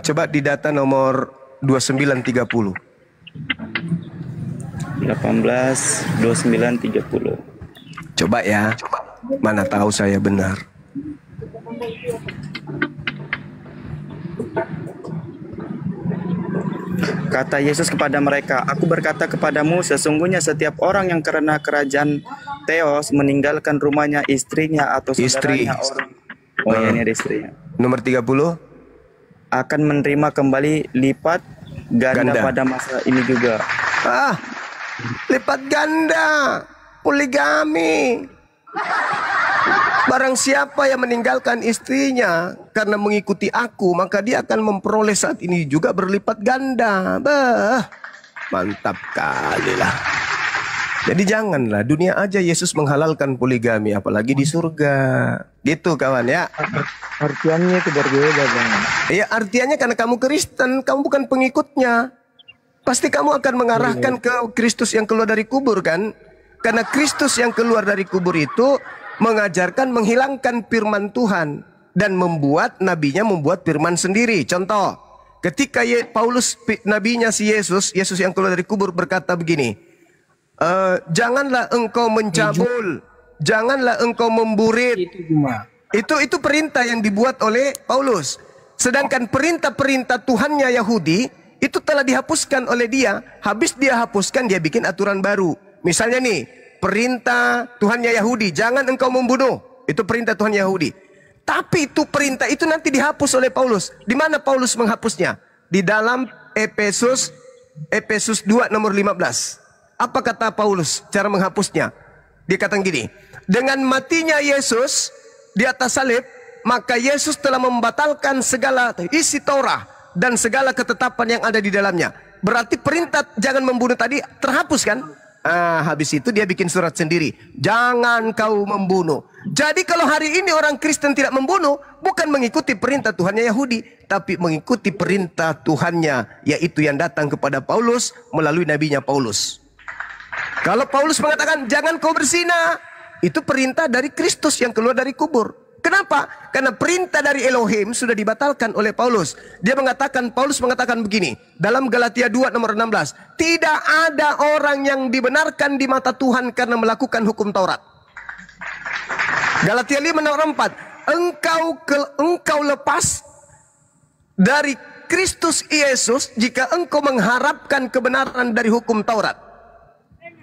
Coba di data nomor 2930. 18:29:30. Coba ya. Mana tahu saya benar. Kata Yesus kepada mereka, "Aku berkata kepadamu, sesungguhnya setiap orang yang karena kerajaan Theos meninggalkan rumahnya, istrinya atau saudaranya orang." Oh ya, ini ada istrinya. Nomor 30. Akan menerima kembali lipat ganda pada masa ini juga. Lipat ganda. Poligami. Barang siapa yang meninggalkan istrinya karena mengikuti aku, maka dia akan memperoleh saat ini juga berlipat ganda. Mantap kali lah. Jadi janganlah, dunia aja Yesus menghalalkan poligami, apalagi di surga. Gitu kawan ya. Artiannya itu berbeda Bang. Iya, artiannya karena kamu Kristen, kamu bukan pengikutnya. Pasti kamu akan mengarahkan ke Kristus yang keluar dari kubur kan? Karena Kristus yang keluar dari kubur itu mengajarkan menghilangkan firman Tuhan dan membuat nabinya membuat firman sendiri. Contoh, ketika Paulus nabinya si Yesus yang keluar dari kubur berkata begini, janganlah engkau mencabul, janganlah engkau memburit. Itu perintah yang dibuat oleh Paulus. Sedangkan perintah-perintah Tuhannya Yahudi itu telah dihapuskan oleh dia. Habis dia hapuskan, dia bikin aturan baru. Misalnya nih, perintah Tuhannya Yahudi, jangan engkau membunuh. Itu perintah Tuhan Yahudi. Tapi itu perintah itu nanti dihapus oleh Paulus. Di mana Paulus menghapusnya? Di dalam Efesus 2 nomor 15. Apa kata Paulus cara menghapusnya? Dia kata gini, dengan matinya Yesus di atas salib, maka Yesus telah membatalkan segala isi Taurat dan segala ketetapan yang ada di dalamnya. Berarti perintah jangan membunuh tadi terhapus kan? Habis itu dia bikin surat sendiri. Jangan kau membunuh. Jadi kalau hari ini orang Kristen tidak membunuh, bukan mengikuti perintah Tuhannya Yahudi, tapi mengikuti perintah Tuhannya, yaitu yang datang kepada Paulus melalui nabinya Paulus. Kalau Paulus mengatakan jangan kau berzina, itu perintah dari Kristus yang keluar dari kubur. Kenapa? Karena perintah dari Elohim sudah dibatalkan oleh Paulus. Paulus mengatakan begini, dalam Galatia 2 nomor 16. Tidak ada orang yang dibenarkan di mata Tuhan karena melakukan hukum Taurat. Galatia 5 nomor 4. Engkau lepas dari Kristus Yesus jika engkau mengharapkan kebenaran dari hukum Taurat.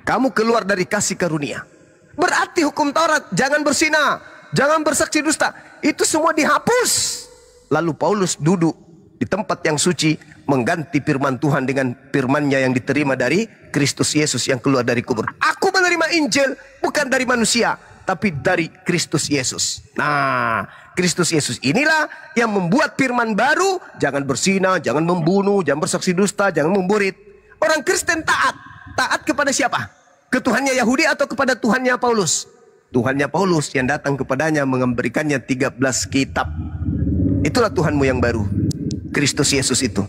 Kamu keluar dari kasih karunia. Berarti hukum Taurat, jangan berzina, jangan bersaksi dusta, itu semua dihapus. Lalu Paulus duduk di tempat yang suci, mengganti firman Tuhan dengan firman-Nya yang diterima dari Kristus Yesus yang keluar dari kubur. Aku menerima Injil bukan dari manusia, tapi dari Kristus Yesus. Nah, Kristus Yesus inilah yang membuat firman baru, jangan berzina, jangan membunuh, jangan bersaksi dusta, jangan memburit. Orang Kristen taat kepada siapa? Ke Tuhannya Yahudi atau kepada Tuhannya Paulus? Tuhannya Paulus yang datang kepadanya memberikannya 13 kitab. Itulah Tuhanmu yang baru, Kristus Yesus itu.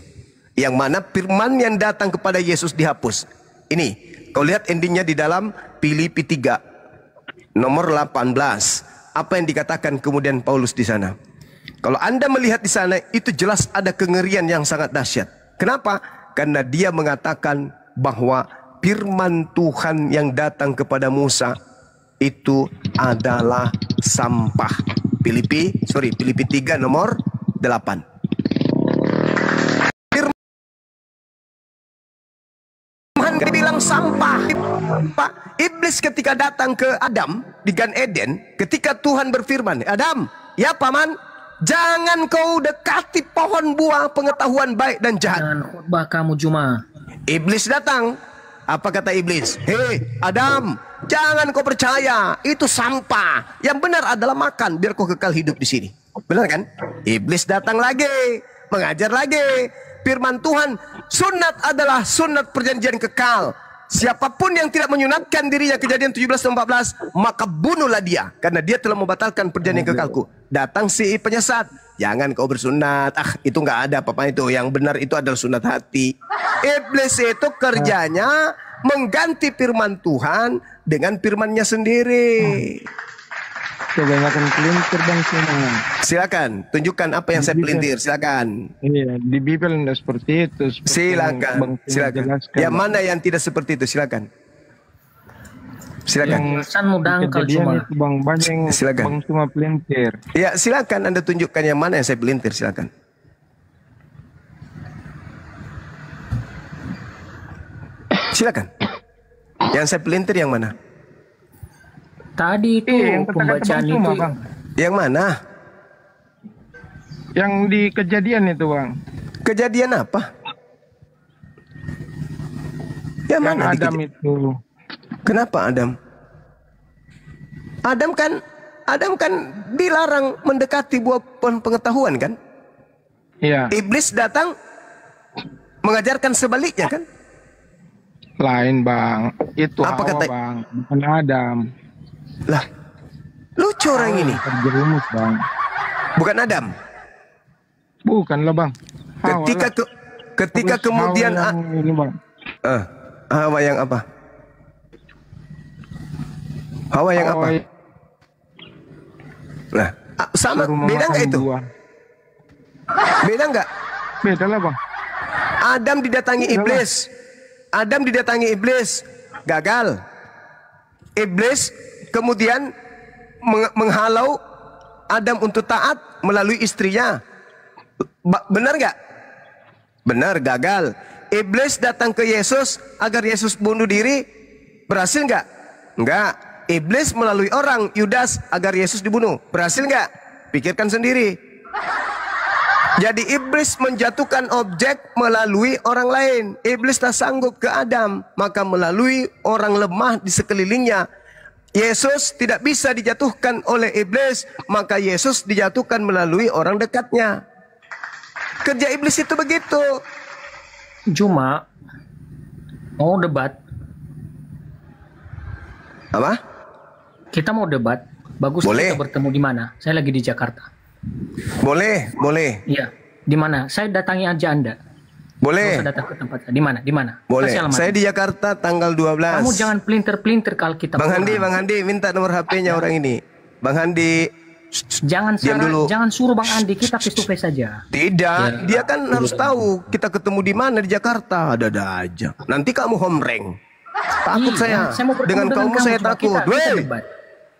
Yang mana firman yang datang kepada Yesus dihapus. Ini, kau lihat endingnya di dalam Filipi 3 nomor 18. Apa yang dikatakan kemudian Paulus di sana? Kalau Anda melihat di sana, itu jelas ada kengerian yang sangat dahsyat. Kenapa? Karena dia mengatakan bahwa firman Tuhan yang datang kepada Musa itu adalah sampah. Filipi 3 nomor 8. Firman dibilang sampah. Iblis ketika datang ke Adam di Gan Eden, ketika Tuhan berfirman, Adam, ya paman, jangan kau dekati pohon buah pengetahuan baik dan jahat. Jangan khotbah kamu cuma. Iblis datang. Apa kata iblis? Hei Adam, jangan kau percaya, itu sampah. Yang benar adalah makan biar kau kekal hidup di sini. Benar kan? Iblis datang lagi, mengajar lagi. Firman Tuhan, sunat adalah sunat perjanjian kekal. Siapapun yang tidak menyunatkan dirinya, Kejadian 17:14, maka bunuhlah dia, karena dia telah membatalkan perjanjian kekalku. Datang si penyesat, jangan kau bersunat. Itu nggak ada apa-apa itu. Yang benar itu adalah sunat hati. Iblis itu kerjanya mengganti firman Tuhan dengan firman-Nya sendiri. Kebanyakan pelintir Bang semua. Silakan, tunjukkan apa yang saya pelintir. Silakan. Iya, di Bibel tidak seperti itu. Silakan. Yang mana yang tidak seperti itu? Silakan. Silakan. Sanmu dangkal cuma. Bang banyak. Silakan. Bang cuma pelintir. Ya, silakan Anda tunjukkan yang mana yang saya pelintir. Silakan. Silakan. Yang saya pelintir yang mana? Tadi itu yang kata-kata pembacaan Bang itu. Suma, Bang. Yang mana? Yang di kejadian itu, Bang. Kejadian apa? Yang mana? Yang Adam itu. Kenapa Adam? Adam kan dilarang mendekati buah pohon pengetahuan kan? Iya. Iblis datang mengajarkan sebaliknya kan? Lain, Bang. Itu Apa Hawa, kata? Bang. Bukan Adam. Lah, lucu orang ini. Terjerumus, Bang. Bukan Adam. Bukan lah, Bang. Hawa Ketika lah. kemudian Hawa yang ini, Bang. Hawa yang apa? Hawa yang apa? Nah, sama beda nggak itu? Beda nggak? Beda lah, Bang. Adam didatangi iblis. Adam didatangi iblis, gagal. Iblis kemudian menghalau Adam untuk taat melalui istrinya. Benar nggak? Benar, gagal. Iblis datang ke Yesus agar Yesus bunuh diri, berhasil nggak? Nggak. Iblis melalui orang Yudas agar Yesus dibunuh, berhasil nggak? Pikirkan sendiri. Jadi iblis menjatuhkan objek melalui orang lain. Iblis tak sanggup ke Adam, maka melalui orang lemah di sekelilingnya. Yesus tidak bisa dijatuhkan oleh iblis, maka Yesus dijatuhkan melalui orang dekatnya. Kerja iblis itu begitu. Cuma mau debat. Apa? Kita mau debat. Bagus kita bertemu di mana? Saya lagi di Jakarta. Boleh. Iya. Di mana? Saya datangi aja Anda. Boleh. Saya datang ke tempat saya. Di mana? Di mana? Boleh. Kasih alamat. Saya di Jakarta tanggal 12. Kamu jangan pelintir-pelintir kalau kita. Bang Handi, minta nomor HP-nya orang ini. Bang Handi, jangan diam dulu. Jangan suruh Bang Andi, kita face to face saja. Tidak, dia kan harus tahu kita ketemu di mana di Jakarta. Ada aja. Nanti kamu homreng. Takut saya. mau bertemu Dengan kamu saya cuma takut. kita debat.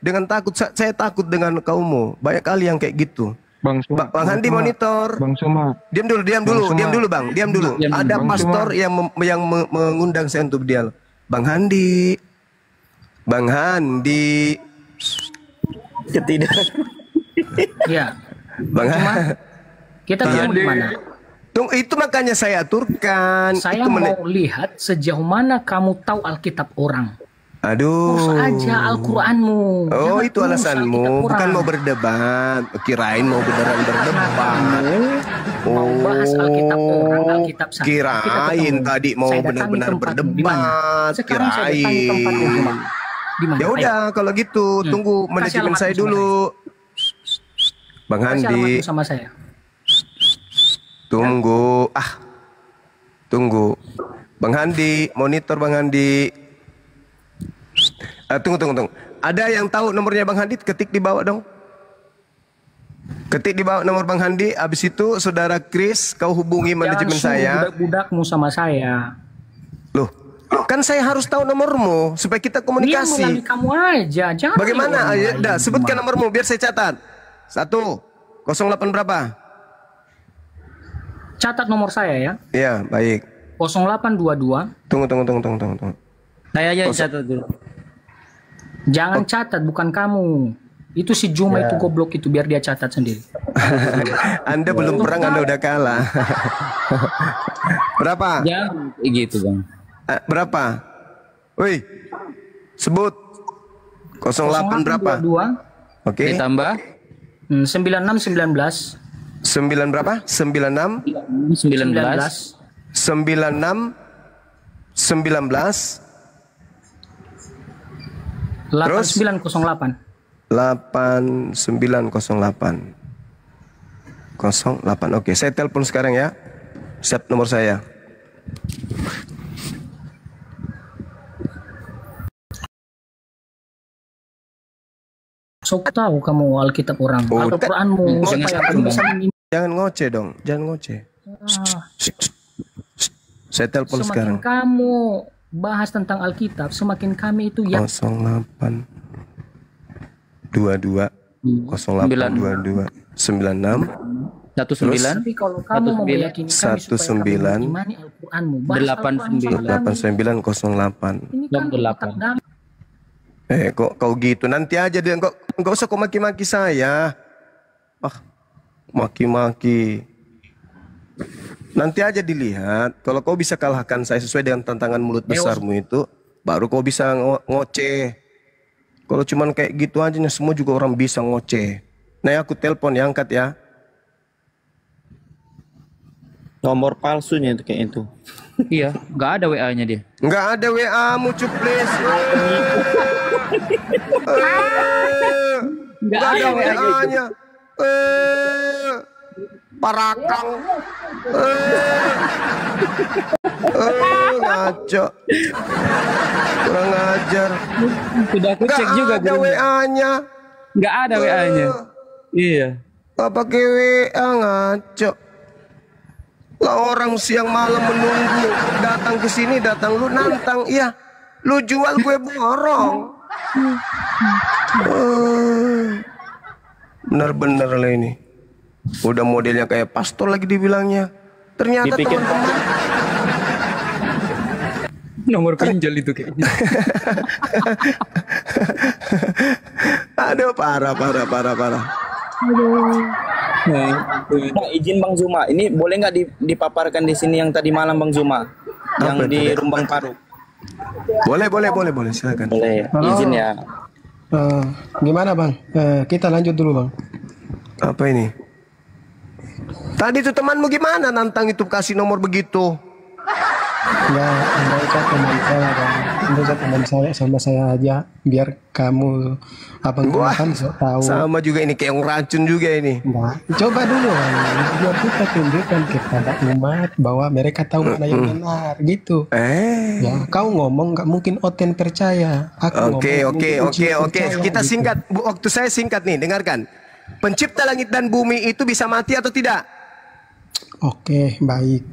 Dengan takut saya takut dengan kamu. Banyak kali yang kayak gitu. Bang Handi monitor. Bang Suma. Diam dulu Bang. Diam dulu. Ada pastor yang mengundang saya untuk dialog. Bang Handi. Ketidak. Ya. Bang Handi. Kita ketemu di mana? Itu makanya saya aturkan. Saya mau lihat sejauh mana kamu tahu Alkitab orang. Aduh. Urus aja Al-Quranmu. Oh, itu alasanmu. Bukan mau berdebat. Kirain mau beneran berdebat. Mau bahas Alkitab orang, Alkitab saya. Kirain tadi mau benar-benar berdebat. Sekarang saya datangi tempatnya di mana? Ya udah, kalau gitu tunggu manajemen saya dulu. Bang Handi. Sama saya. Tunggu. Tunggu. Bang Handi, monitor Bang Handi. Tunggu. Ada yang tahu nomornya Bang Handi? Ketik di bawah dong. Ketik di bawah nomor Bang Handi. Habis itu Saudara Chris, kau hubungi manajemen saya. Budak-budakmu sama saya. Loh, kan saya harus tahu nomormu supaya kita komunikasi. Dia melalui kamu aja. Jangan. Bagaimana? Ayo, sebutkan nomormu biar saya catat. 108 berapa? Catat nomor saya ya. Iya, baik. 0822. Tunggu. Saya aja catat dulu. Jangan catat, bukan kamu. Itu si Juma itu goblok itu, biar dia catat sendiri. Anda belum perang, Anda udah kalah. Berapa? Jangan gitu, Bang. Berapa? Woi, sebut. 08 berapa? 22. Oke. Ditambah 9619. 9 berapa? 96 Terus 8908. 08. Oke, saya telepon sekarang ya. Siap nomor saya. Sok tahu kamu Alkitab orang. Al-Qur'anmu. Jangan ngoceh dong, jangan ngoceh. Saya telepon sekarang. Semakin kamu bahas tentang Alkitab, semakin kami itu 08 22 08 22 96 19. Tapi kalau kamu mau 19. meyakini kami supaya kamu 19. mengimani Al-Quranmu, bahas Al-Quran sama kami. 8908. Ini kan kotak damai. Kok gitu? Nanti aja deh, enggak usah kau maki-maki saya. Maki-maki. Nanti aja dilihat. Kalau kau bisa kalahkan saya sesuai dengan tantangan mulut besarmu itu, baru kau bisa ngoceh. Kalau cuman kayak gitu aja, semua juga orang bisa ngoceh. Nah, aku telepon ya, angkat ya. Nomor palsunya itu kayak itu. Iya, nggak ada WA-nya dia. Nggak ada WA-mu, Cuplis. Nggak ada WA-nya. Parakang. Ngaco. Kurang ajar. Sudah aku cek juga. Nggak ada WA-nya. Nggak ada WA-nya. Iya. Nggak pakai WA, ngaco. Lah orang siang malam menunggu, datang ke sini, datang lu nantang, iya, lu jual gue borong. Bener-bener lah ini. Udah modelnya kayak pastor lagi dibilangnya. Ternyata teman-teman. Nomor pinjol itu kayaknya. Aduh, parah. Nah, izin Bang Zuma, ini boleh nggak dipaparkan di sini yang tadi malam Bang Zuma, yang di Rumbang Paru? Boleh, silakan. Boleh, izin ya. Gimana Bang? Kita lanjut dulu Bang. Apa ini? Tadi tuh temanmu gimana nantang itu kasih nomor begitu? Ya, mereka teman saya Bang. Mereka teman saya sama saya aja. Biar kamu abang kan tahu. Sama juga ini kayak racun juga ini. Nah, coba dulu Bang. Biar kita tunjukkan kepada umat bahwa mereka tahu mana yang benar gitu. Ya, kau ngomong nggak mungkin Oten percaya. Oke. Kita singkat. Waktu saya singkat nih, dengarkan. Pencipta langit dan bumi itu bisa mati atau tidak? Oke, baik.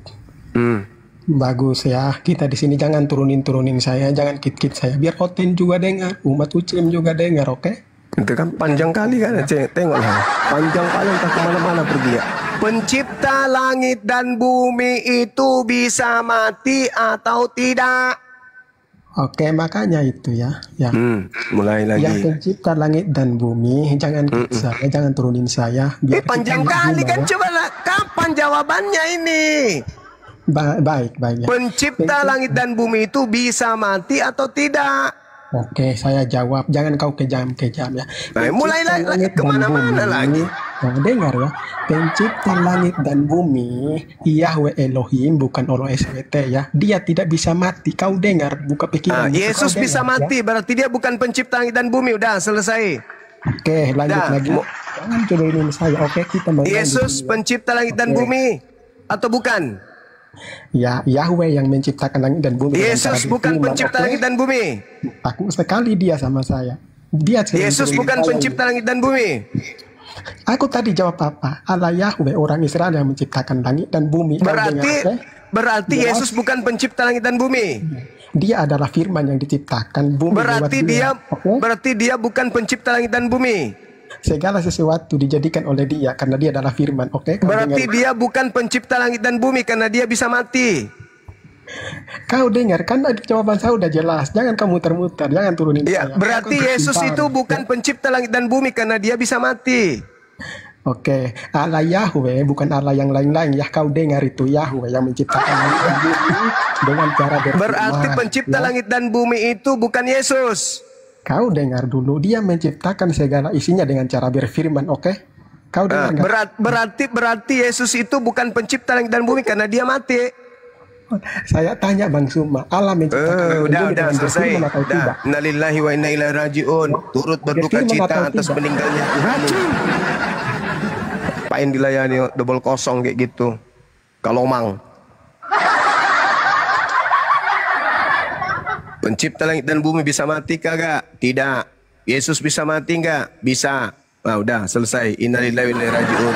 Bagus ya. Kita di sini jangan turunin saya, jangan kit saya. Biar Oten juga dengar, umat Ucim juga dengar, oke? Itu kan panjang kali kan, tengoklah. Panjang kali entah kemana-mana pergi ya. Pencipta langit dan bumi itu bisa mati atau tidak? Oke, makanya itu ya. Mulai lagi. Yang pencipta langit dan bumi, jangan kit saya, jangan turunin saya. Biar panjang kali kan, coba lah. Kapan jawabannya ini? Baik ya. Pencipta langit dan bumi itu bisa mati atau tidak? Oke, saya jawab. Jangan kau kejam ya. Mulai lagi kemana-mana lagi. Nah, dengar ya. Pencipta langit dan bumi, Yahweh Elohim, bukan Allah SWT ya. Dia tidak bisa mati. Kau dengar, buka pikiran. Yesus bisa mati, berarti dia bukan pencipta langit dan bumi. Udah selesai. Oke, lanjut lagi. Jangan turunin saya. Oke, kita Yesus pencipta langit dan bumi atau bukan? Ya, Yahweh yang menciptakan langit dan bumi. Yesus bukan pencipta langit dan bumi. Takut sekali dia sama saya. Yesus bukan pencipta langit dan bumi. Aku tadi jawab apa? Allah Yahweh, orang Israel yang menciptakan langit dan bumi. Berarti Yesus bukan pencipta langit dan bumi. Dia adalah firman yang diciptakan bumi. Berarti dia bukan pencipta langit dan bumi. Segala sesuatu dijadikan oleh dia karena dia adalah firman. Berarti dia bukan pencipta langit dan bumi karena dia bisa mati. Kau dengar kan jawaban saya udah jelas. Jangan kamu muter-muter, jangan turunin saya. Berarti Yesus itu bukan pencipta langit dan bumi karena dia bisa mati. Oke, Allah Yahweh bukan Allah yang lain-lain ya. Kau dengar itu, Yahweh yang menciptakan langit dan bumi dengan cara berfirman. Berarti pencipta langit dan bumi itu bukan Yesus. Kau dengar dulu, dia menciptakan segala isinya dengan cara berfirman, oke? Kau dengar berarti Yesus itu bukan pencipta langit dan bumi karena dia mati. Saya tanya Bang Suma, Allah menciptakan udah selesai. Innalillahi wa inna ilaihi rajiun. Turut berduka cita atas meninggalnya Tuhanmu. Apain dilayani double kosong kayak gitu? Kalau mang. Pencipta langit dan bumi bisa mati kagak? Tidak. Yesus bisa mati enggak? Bisa. Nah, udah selesai. Innalillahi wa inna ilaihi rajiun.